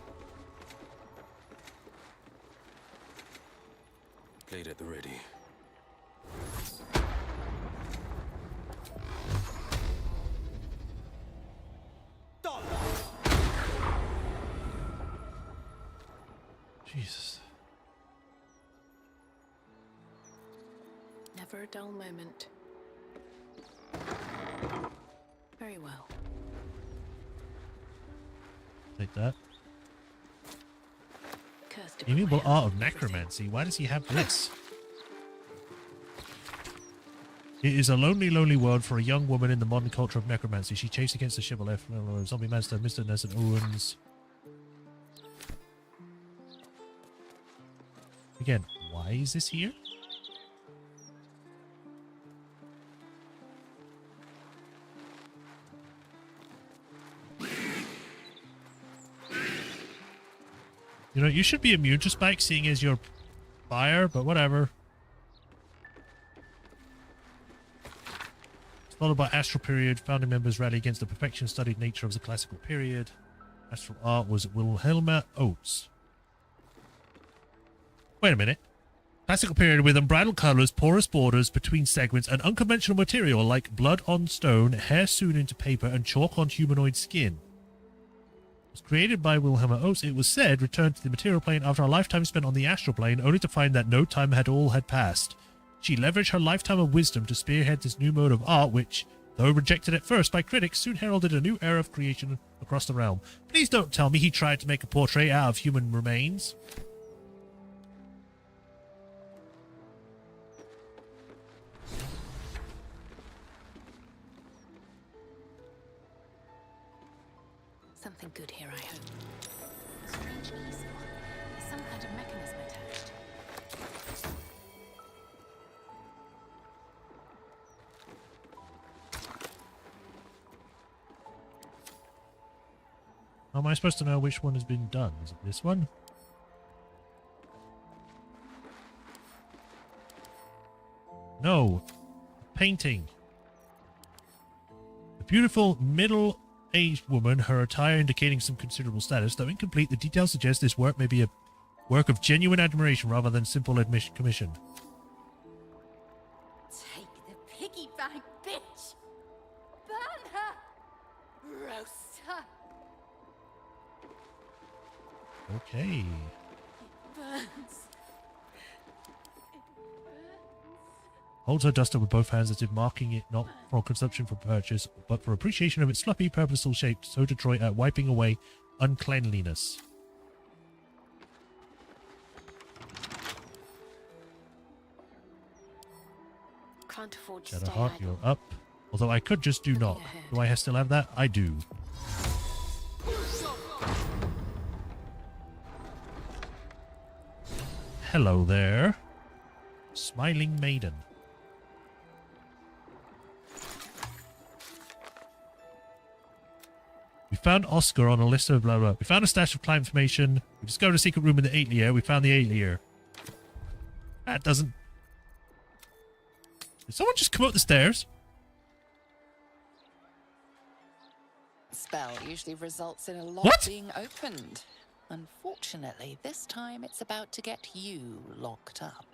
Blade at the ready. Jesus. Never a dull moment. Very well. Take that. Cursed Amiable art of necromancy. Why does he have this? It is a lonely, lonely world for a young woman in the modern culture of necromancy. She chased against the shibboleth, zombie monster, Mr. Ness and Owens. Again, why is this here? You know, you should be immune to spikes seeing as you're fire, but whatever. Followed by Astral Period, founding members rally against the perfection studied nature of the classical period. Astral art was Wilhelma Oates. Wait a minute. Classical period with unbridled colours, porous borders between segments, and unconventional material like blood on stone, hair sewn into paper, and chalk on humanoid skin. It was created by Wilhelma Oates, it was said, returned to the material plane after a lifetime spent on the astral plane, only to find that no time at all had passed. She leveraged her lifetime of wisdom to spearhead this new mode of art, which, though rejected at first by critics, soon heralded a new era of creation across the realm. Please don't tell me he tried to make a portrait out of human remains. Something good here, I hope. Strange easel. There's some kind of mechanism attached. How am I supposed to know which one has been done? Is it this one? No. Painting. A beautiful middle-aged woman, her attire indicating some considerable status. Though incomplete, the details suggest this work may be a work of genuine admiration rather than simple commission. Take the piggy bank, bitch! Burn her! Roast her! Okay. Burns. Holds her duster with both hands as if marking it not for consumption for purchase, but for appreciation of its fluffy, purposeful shape, so Detroit at wiping away uncleanliness. Can't afford to Shadow stay Heart, idle. you're up. Although I could just do not. Do I still have that? I do. Hello there. Smiling maiden. We found Oscar on a list of blah blah. We found a stash of client information. We discovered a secret room in the atelier. We found the atelier. That doesn't... Did someone just come up the stairs? Spell usually results in a lock being opened. Unfortunately, this time it's about to get you locked up.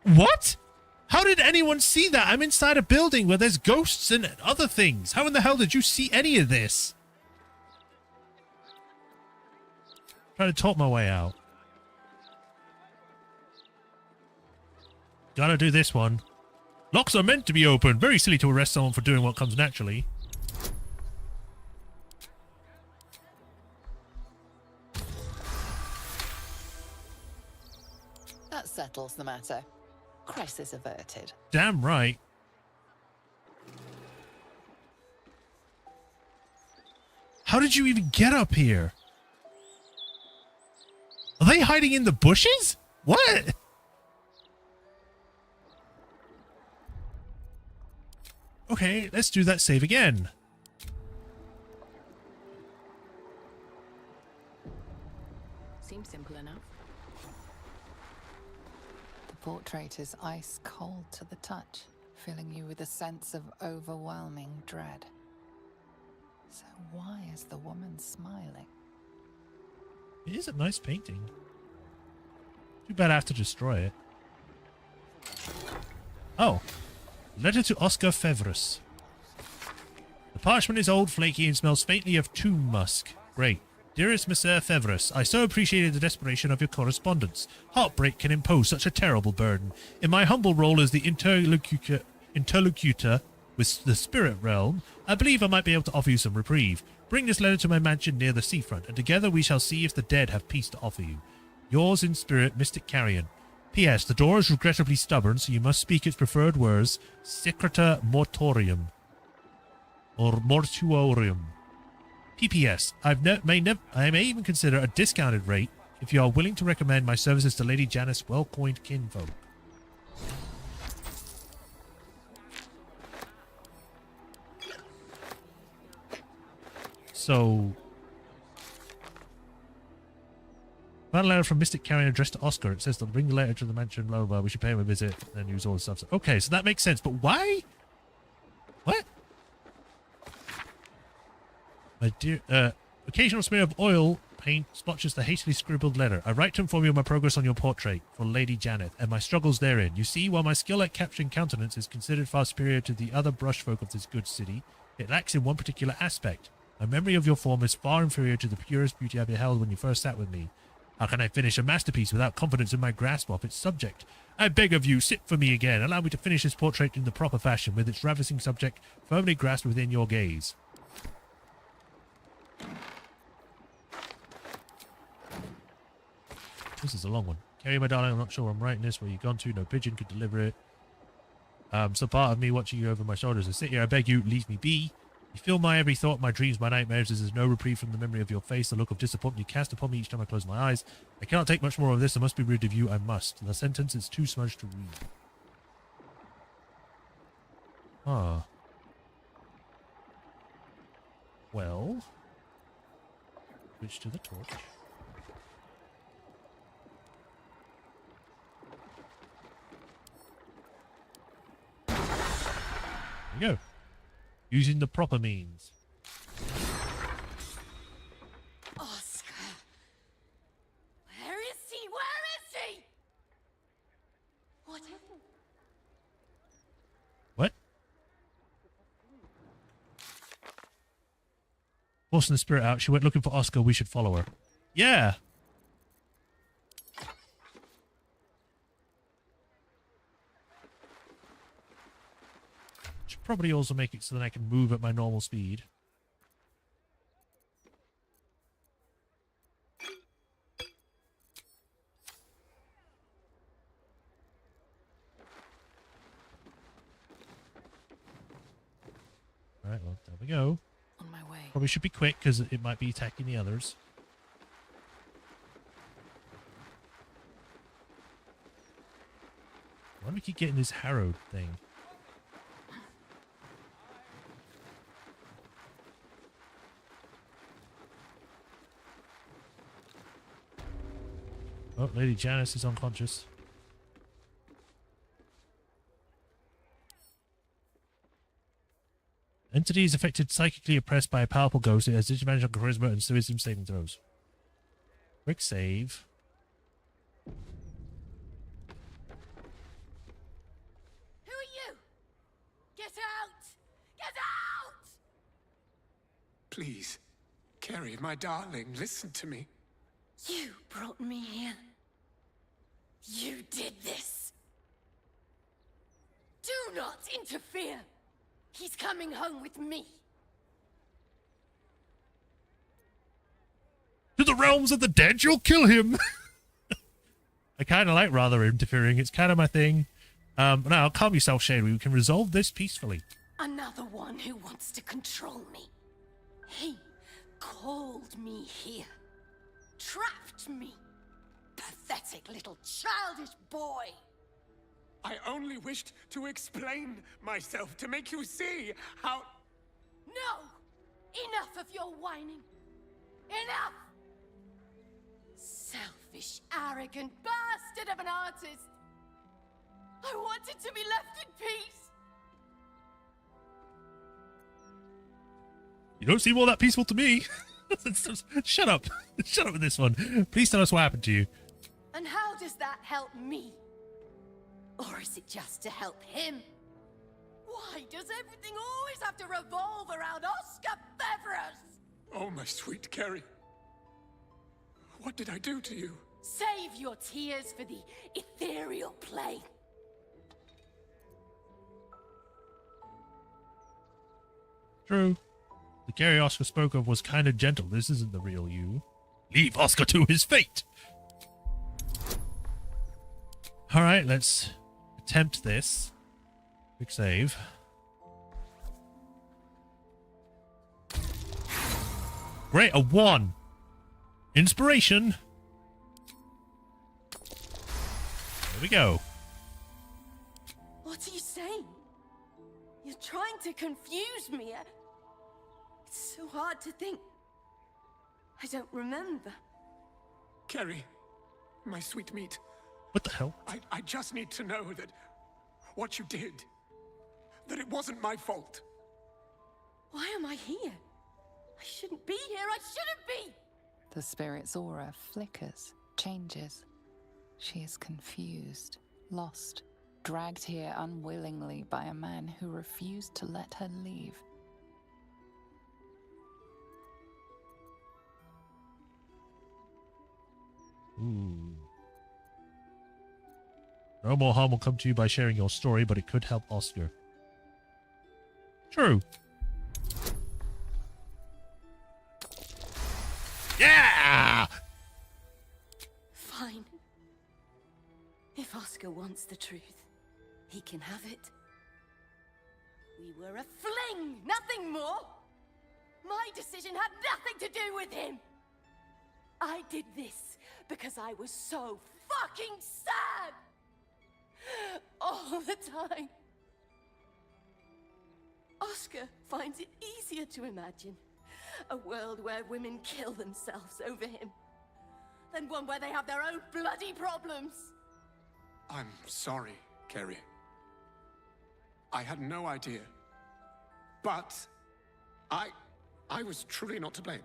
What? How did anyone see that? I'm inside a building where there's ghosts and other things. How in the hell did you see any of this? Trying to talk my way out. Gotta do this one. Locks are meant to be open. Very silly to arrest someone for doing what comes naturally. That settles the matter. Crisis averted. Damn right. How did you even get up here? Are they hiding in the bushes? What? Okay, let's do that save again. Seems simple enough. The portrait is ice cold to the touch, filling you with a sense of overwhelming dread. So why is the woman smiling? It is a nice painting. Too bad I have to destroy it. Oh. Letter to Oscar Fevres. The parchment is old, flaky, and smells faintly of tomb musk. Great. Dearest Monsieur Fevres, I so appreciated the desperation of your correspondence. Heartbreak can impose such a terrible burden. In my humble role as the interlocutor with the spirit realm, I believe I might be able to offer you some reprieve. Bring this letter to my mansion near the seafront, and together we shall see if the dead have peace to offer you. Yours in spirit, Mystic Carrion. P.S. The door is regrettably stubborn, so you must speak its preferred words, Secreta Mortorium. Or Mortuorium. P.P.S. I may even consider a discounted rate if you are willing to recommend my services to Lady Janice' well-coined kinfolk. So... Found a letter from Mystic Carrion addressed to Oscar. It says to bring the letter to the mansion, blah, blah, blah. We should pay him a visit and use all the stuff. Okay, so that makes sense. But why? What? My dear, occasional smear of oil paint splotches the hastily scribbled letter. I write to inform you of my progress on your portrait for Lady Janet and my struggles therein. You see, while my skill at capturing countenance is considered far superior to the other brushfolk of this good city, it lacks in one particular aspect. My memory of your form is far inferior to the purest beauty I beheld when you first sat with me. How can I finish a masterpiece without confidence in my grasp of its subject? I beg of you, sit for me again. Allow me to finish this portrait in the proper fashion, with its ravishing subject firmly grasped within your gaze. This is a long one. Carry, my darling, I'm not sure I'm writing this. Where you gone to? No pigeon could deliver it. So part of me watching you over my shoulders. I sit here, I beg you, leave me be. You fill my every thought, my dreams, my nightmares. There's no reprieve from the memory of your face, the look of disappointment you cast upon me each time I close my eyes. I cannot take much more of this. I must be rid of you. I must. The sentence is too smudged to read. Ah. Well. Switch to the torch. There we go. Using the proper means. Oscar! Where is he? Where is he? What is it? What? Forcing the spirit out, she went looking for Oscar. We should follow her. Yeah! Should probably also make it so that I can move at my normal speed. Alright, well, there we go. On my way. way. Probably should be quick because it might be attacking the others. Why do we keep getting this harrowed thing? Oh, Lady Janice is unconscious. Entity is affected psychically oppressed by a powerful ghost. It has disadvantage on charisma and wisdom saving throws. Quick save. Who are you? Get out! Get out! Please, Carrie, my darling, listen to me. You brought me here. You did this. Do not interfere. He's coming home with me. To the realms of the dead, you'll kill him. I kind of like rather interfering. It's kind of my thing. Now, calm yourself, Shade. We can resolve this peacefully. Another one who wants to control me. He called me here. Trapped me. Pathetic little childish boy. I only wished to explain myself to make you see how... No! Enough of your whining. Enough! Selfish, arrogant bastard of an artist. I wanted to be left in peace. You don't seem all that peaceful to me. Shut up. Shut up with this one. Please tell us what happened to you. And how does that help me? Or is it just to help him? Why does everything always have to revolve around Oscar Beverus? Oh, my sweet Carrie. What did I do to you? Save your tears for the ethereal plane. True. The Gary Oscar spoke of was kind of gentle. This isn't the real you. Leave Oscar to his fate. Alright, let's attempt this. Quick save. Great, a 1. Inspiration. There we go. What are you saying? You're trying to confuse me. It's so hard to think. I don't remember. Carrie, my sweet meat. What the hell? I just need to know that what you did, that it wasn't my fault. Why am I here? I shouldn't be here. I shouldn't be. The spirit's aura flickers, changes. She is confused, lost, dragged here unwillingly by a man who refused to let her leave. Ooh. No more harm will come to you by sharing your story, but it could help Oscar. True. Yeah! Fine. If Oscar wants the truth, he can have it. We were a fling, nothing more. My decision had nothing to do with him. I did this because I was so fucking sad. All the time. Oscar finds it easier to imagine a world where women kill themselves over him than one where they have their own bloody problems. I'm sorry, Carrie. I had no idea. But I was truly not to blame.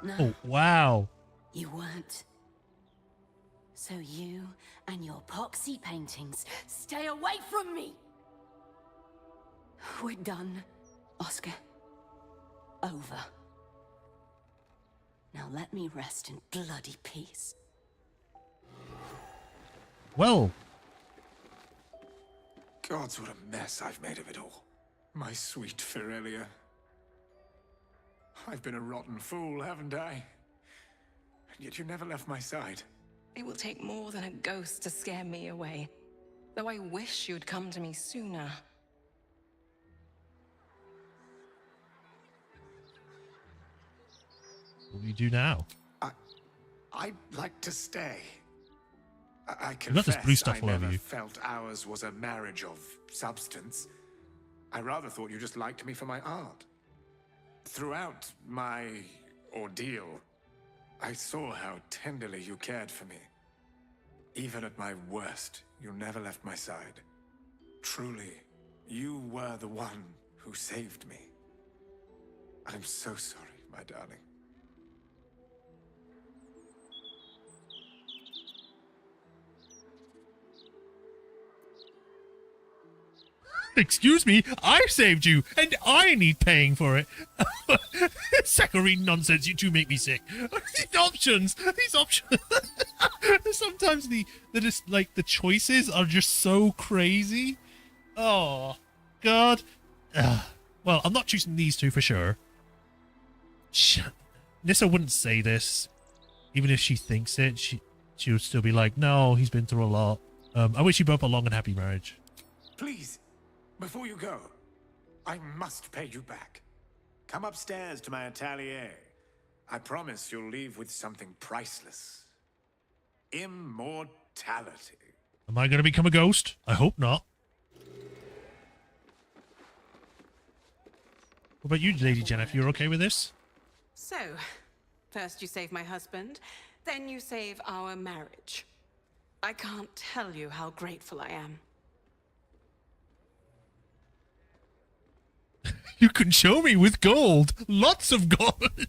No. Oh, wow. You weren't. So you and your poxy paintings stay away from me. We're done, Oscar. Over. Now let me rest in bloody peace. Well. Gods, what a mess I've made of it all. My sweet Ferelia. I've been a rotten fool, haven't I? And yet you never left my side. It will take more than a ghost to scare me away. Though I wish you'd come to me sooner. What will you do now? I'd like to stay. I You've got this blue confess stuff I all over never you. felt ours was a marriage of substance. I rather thought you just liked me for my art. Throughout my ordeal, I saw how tenderly you cared for me. Even at my worst, you never left my side. Truly, you were the one who saved me. I'm so sorry, my darling. Excuse me, I saved you, and I need paying for it. Saccharine nonsense, you two make me sick. These options. Sometimes the choices are just so crazy. Oh, God. Well, I'm not choosing these two for sure. Nissa wouldn't say this. Even if she thinks it, she would still be like, no, he's been through a lot. I wish you both a long and happy marriage. Please, before you go, I must pay you back. Come upstairs to my atelier. I promise you'll leave with something priceless. Immortality. Am I going to become a ghost? I hope not. What about you, Lady Jennifer? You're okay with this? So, first you save my husband, then you save our marriage. I can't tell you how grateful I am. You can show me with gold. Lots of gold.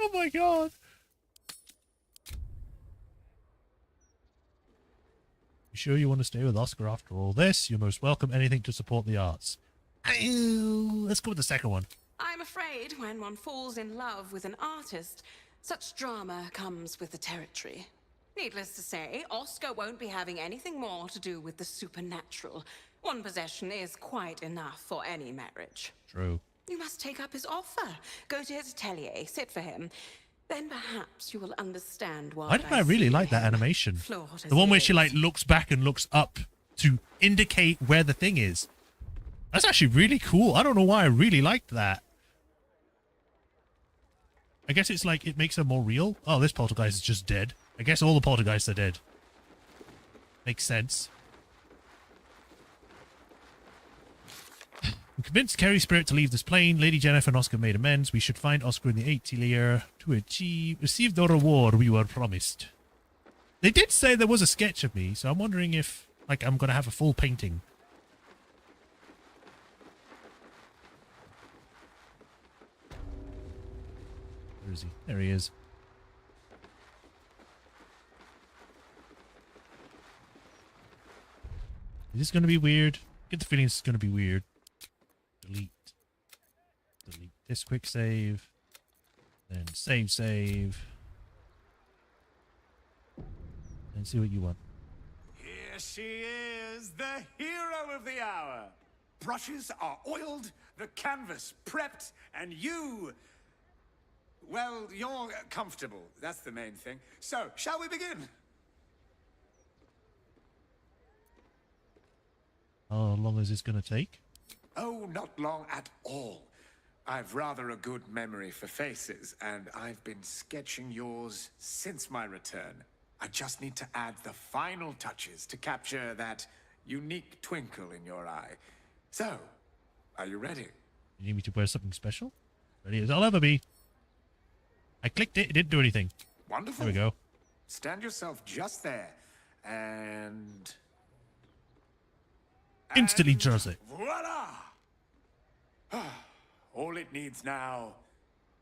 Oh my God. You sure you want to stay with Oscar after all this? You're most welcome. Anything to support the arts. Let's go with the second one. I'm afraid when one falls in love with an artist, such drama comes with the territory. Needless to say, Oscar won't be having anything more to do with the supernatural. One possession is quite enough for any marriage. True. You must take up his offer. Go to his atelier, sit for him. Then perhaps you will understand why. Why did I really like that animation? The one where she like looks back and looks up to indicate where the thing is. That's actually really cool. I don't know why I really liked that. I guess it's like it makes her more real. Oh, this poltergeist is just dead. I guess all the poltergeists are dead. Makes sense. We convinced Carrie's spirit to leave this plane. Lady Jennifer and Oscar made amends. We should find Oscar in the atelier to receive the reward we were promised. They did say there was a sketch of me, so I'm wondering if, like, I'm going to have a full painting. Where is he? There he is. Is this going to be weird? Get the feeling it's going to be weird. Delete. Delete this quick save. Then save. And see what you want. Here she is, the hero of the hour. Brushes are oiled, the canvas prepped, and you... well, you're comfortable. That's the main thing. So, shall we begin? How long is this going to take? Oh, not long at all. I've rather a good memory for faces, and I've been sketching yours since my return. I just need to add the final touches to capture that unique twinkle in your eye. So, are you ready? You need me to wear something special? Ready as I'll ever be. I clicked it. It didn't do anything. Wonderful. There we go. Stand yourself just there, and... Instantly draws it. Voila! All it needs now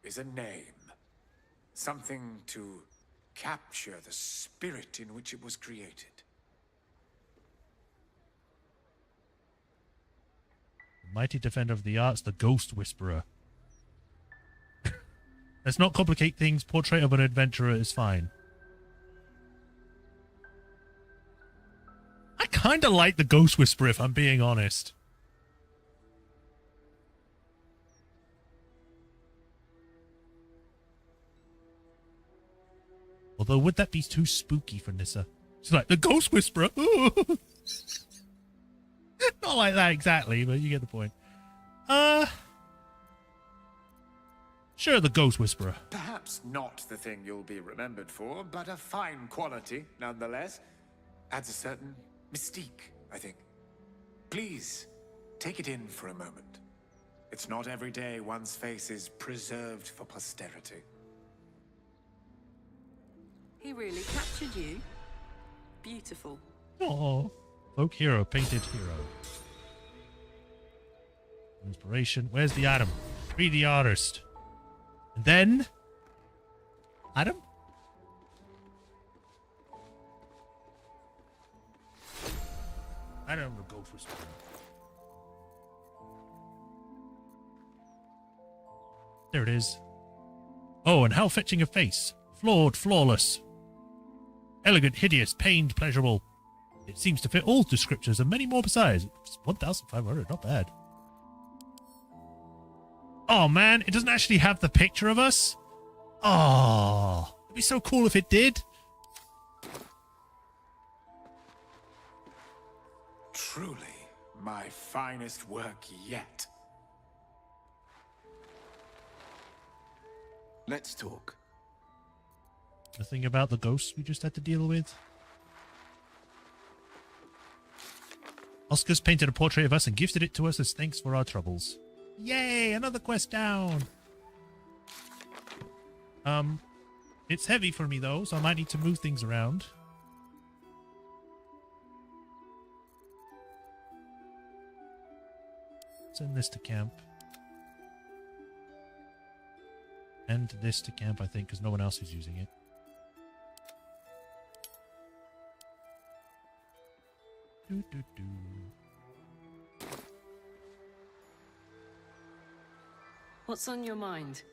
is a name. Something to capture the spirit in which it was created. Mighty defender of the arts, the Ghost Whisperer. Let's not complicate things. Portrait of an adventurer is fine. I kind of like the Ghost Whisperer, if I'm being honest. Although, would that be too spooky for Nissa? She's like, the Ghost Whisperer. Not like that exactly, but you get the point. Sure, the Ghost Whisperer. Perhaps not the thing you'll be remembered for, but a fine quality nonetheless. Adds a certain mystique, I think. Please, take it in for a moment. It's not every day one's face is preserved for posterity. He really captured you. Beautiful. Oh, folk hero, painted hero. Inspiration. Where's the item? Read the artist. And then item? Item will go for speed. There it is. Oh, and how fetching a face. Flawed, flawless. Elegant, hideous, pained, pleasurable. It seems to fit all descriptors and many more besides. It's 1,500, not bad. Oh man, it doesn't actually have the picture of us? Oh, it'd be so cool if it did. Truly, my finest work yet. Let's talk. The thing about the ghosts we just had to deal with. Oscar's painted a portrait of us and gifted it to us as thanks for our troubles. Yay, another quest down. It's heavy for me though, so I might need to move things around. Send this to camp. And this to camp, I think, because no one else is using it. What's on your mind?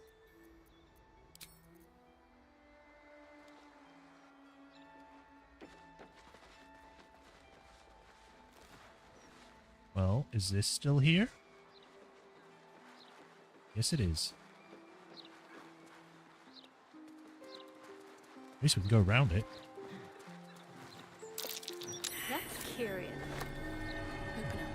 Well, is this still here? Yes, it is. At least we can go around it. That's curious. Open up.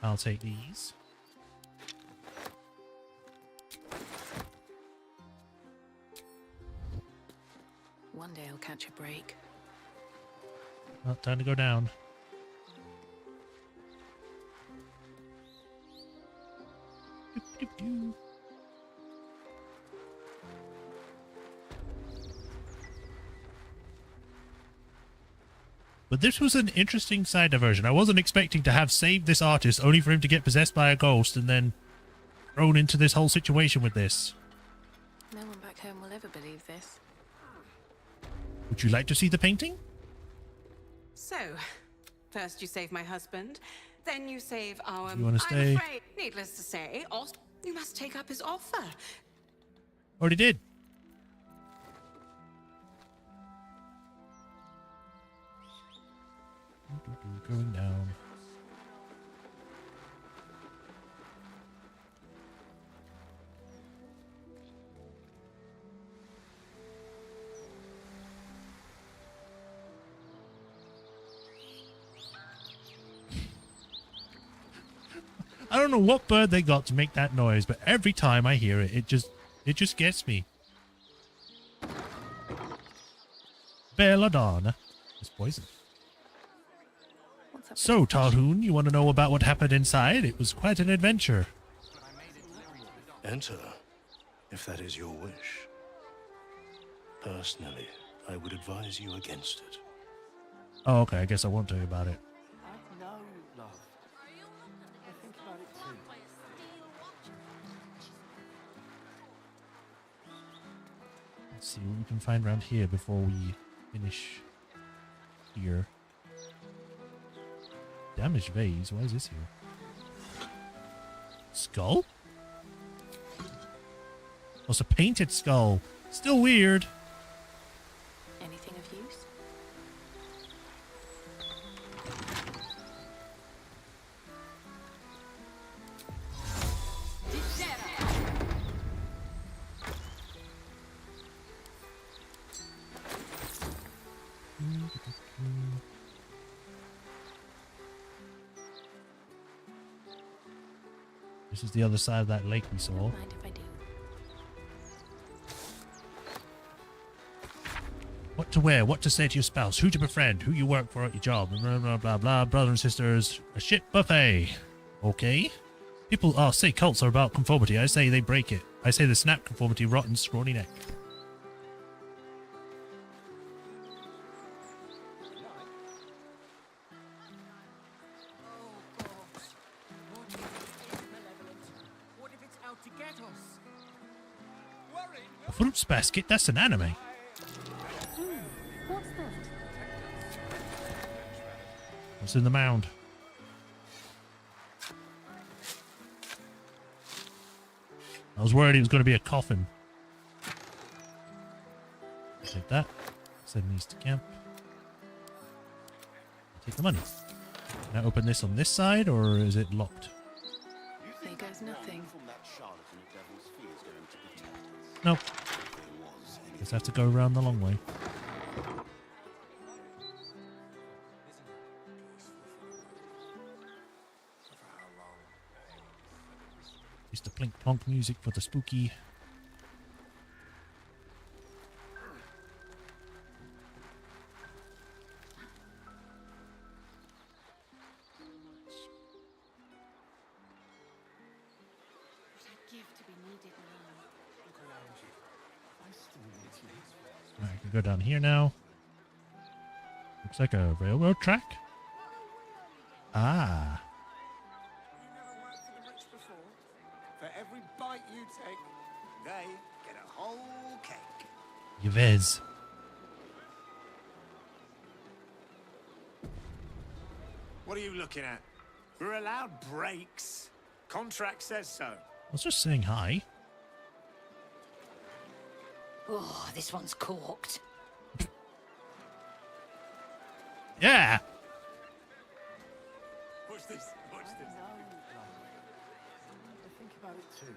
I'll take these. One day I'll catch a break. Well, time to go down. But this was an interesting side diversion. I wasn't expecting to have saved this artist only for him to get possessed by a ghost and then thrown into this whole situation with this. No one back home will ever believe this. Would you like to see the painting? So, first you save my husband, then you save our... You wanna stay? I'm afraid, needless to say, you must take up his offer. Already did. Going down. I don't know what bird they got to make that noise, but every time I hear it, it just gets me. Belladonna is poison. So, Talhoun, you want to know about what happened inside? It was quite an adventure. Enter, if that is your wish. Personally, I would advise you against it. Oh, okay, I guess I won't tell you about it. I know, love. I think about it too. Let's see what we can find around here before we finish here. Damaged vase? Why is this here? Skull? Oh, it's a painted skull. Still weird. Anything of use? This is the other side of that lake we saw. Mind if I do? What to wear, what to say to your spouse, who to befriend, who you work for at your job, blah, blah, blah, blah, brothers and sisters, a shit buffet. Okay. People say cults are about conformity. I say they break it. I say the snap conformity, rotten, scrawny neck. A fruits basket? That's an anime. What's that? What's in the mound? I was worried it was going to be a coffin. Take that. Send these to camp. Take the money. Can I open this on this side, or is it locked? There goes nothing. Nope. Guess I have to go around the long way. Used to plink plonk music for the spooky. Right, I can go down here now. Looks like a railroad track. Ah. For every bite you take, they get a whole cake. Yves. What are you looking at? We're allowed breaks. Contract says so. I was just saying hi. Oh, this one's corked. Yeah. Watch this. Watch this. Think about it too.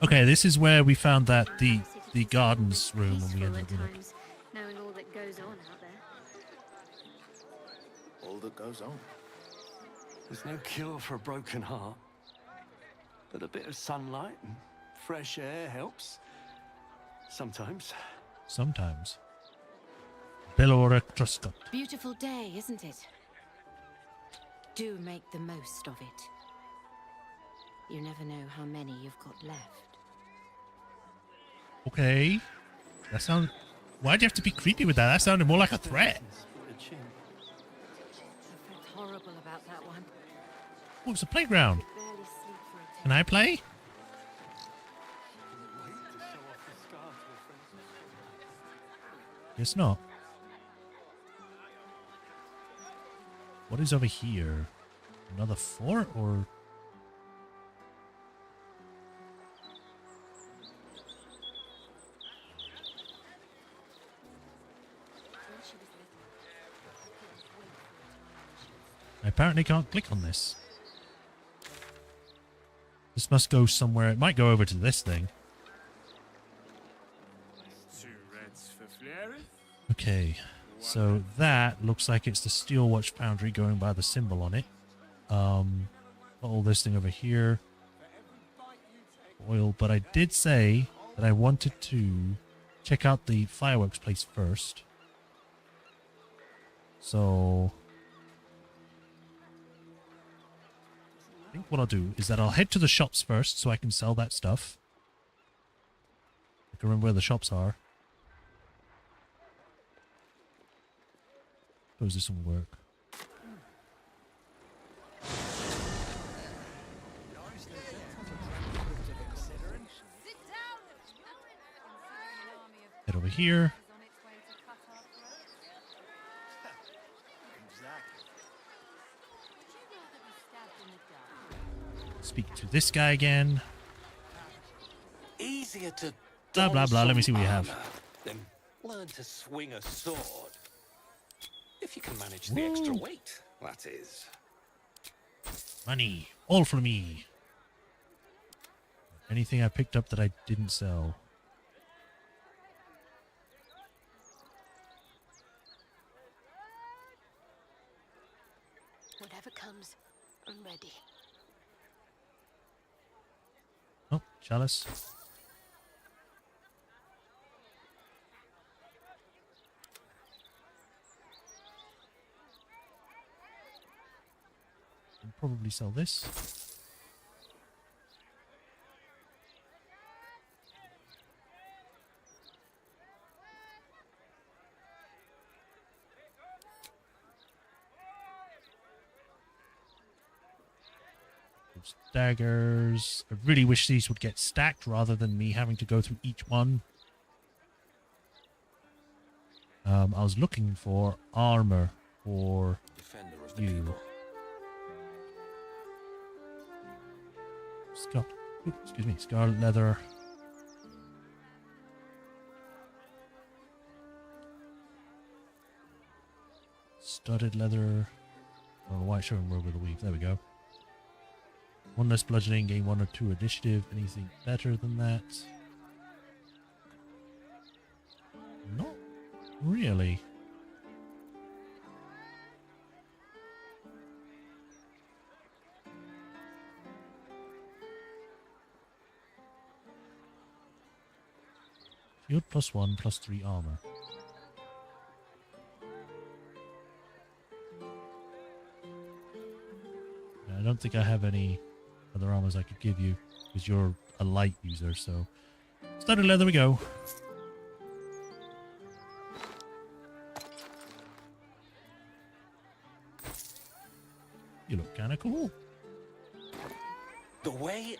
Okay, this is where we found that the gardens room when we ended up in it. Knowing all that goes on out there. All that goes on. There's no cure for a broken heart. But a bit of sunlight and fresh air helps. Sometimes. Sometimes. Baldur Truscott. Beautiful day, isn't it? Do make the most of it. You never know how many you've got left. Okay. That sounds... Why'd you have to be creepy with that? That sounded more like a threat. I felt horrible about that one. Oh, it's a playground. Can I play? Guess not. What is over here? Another fort or... I apparently can't click on this. This must go somewhere. It might go over to this thing. Two reds for Flair. Okay, so that looks like it's the steel watch foundry going by the symbol on it. All this thing over here. Oil, but I did say that I wanted to check out the fireworks place first. So I think what I'll do is that I'll head to the shops first so I can sell that stuff. I can remember where the shops are. Suppose this will work. Head over here. Speak to this guy again. Easier to Blah, blah, blah. Let me see what you have. Then learn to swing a sword. If you can manage the extra weight, that is. Money. All for me. Anything I picked up that I didn't sell. Whatever comes, I'm ready. chalice. I'll probably sell this. Daggers. I really wish these would get stacked rather than me having to go through each one. I was looking for armor for you. Excuse me, scarlet leather. Studded leather. Oh, white showing robe with a weave. There we go. 1 less bludgeoning, gain 1 or 2 initiative. Anything better than that? Not really. Shield +1, +3 armor. I don't think I have any other armors I could give you, because you're a light user, so... Studded leather we go. You look kind of cool. The way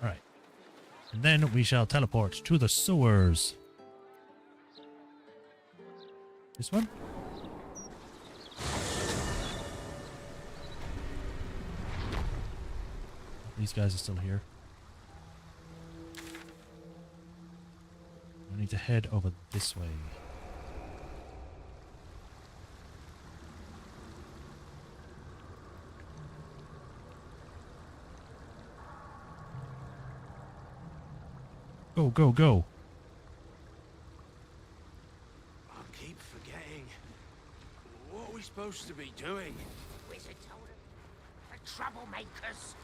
Alright. And then we shall teleport to the sewers. This one? These guys are still here. I need to head over this way. Go, go, go. I keep forgetting. What are we supposed to be doing? Wizard told him. The troublemakers.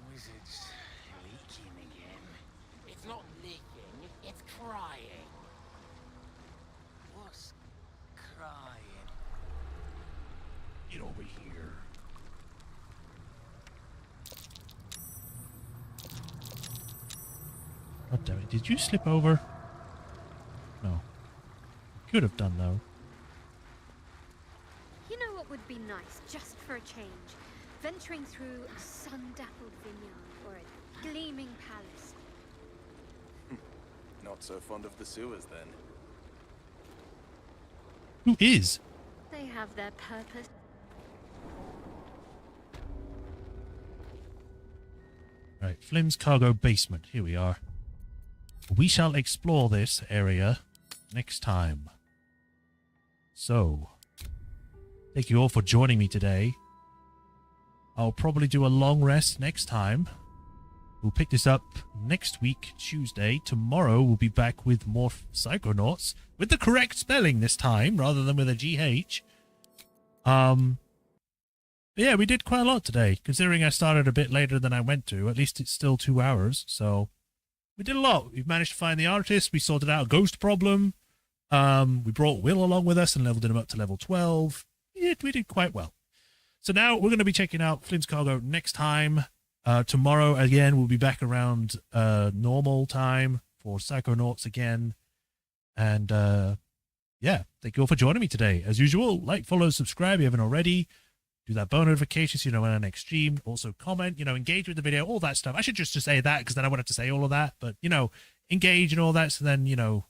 Wizard's leaking again. It's not leaking, it's crying. What's crying? Get over here. God damn it. Did you slip over? No. Could have done, though. You know what would be nice, just for a change? Venturing through a sun-dappled vineyard or a gleaming palace. Not so fond of the sewers, then. Who is? They have their purpose. Right, Flynn's cargo basement. Here we are. We shall explore this area next time. So, thank you all for joining me today. I'll probably do a long rest next time. We'll pick this up next week, Tuesday. Tomorrow we'll be back with more Psychonauts, with the correct spelling this time, rather than with a GH. But yeah, we did quite a lot today, considering I started a bit later than I went to. At least it's still 2 hours, so we did a lot. We've managed to find the artist. We sorted out a ghost problem. We brought Will along with us and leveled him up to level 12. We did quite well. So now we're going to be checking out Flynn's Cargo next time. Tomorrow, again, we'll be back around normal time for Psychonauts again. And yeah, thank you all for joining me today. As usual, like, follow, subscribe if you haven't already. Do that bell notification so you know when our next stream. Also comment, engage with the video, all that stuff. I should just say that because then I wouldn't have to say all of that. But, engage and all that. So then, YouTube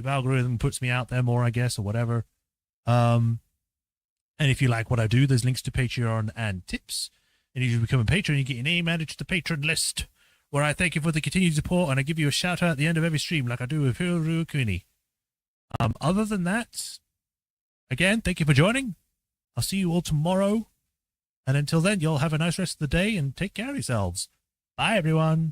algorithm puts me out there more, I guess, or whatever. And if you like what I do, there's links to Patreon and tips. And if you become a patron, you get your name added to the patron list, where I thank you for the continued support and I give you a shout out at the end of every stream, like I do with Hiru Kuni. Other than that, again, thank you for joining. I'll see you all tomorrow. And until then, you'll have a nice rest of the day and take care of yourselves. Bye, everyone.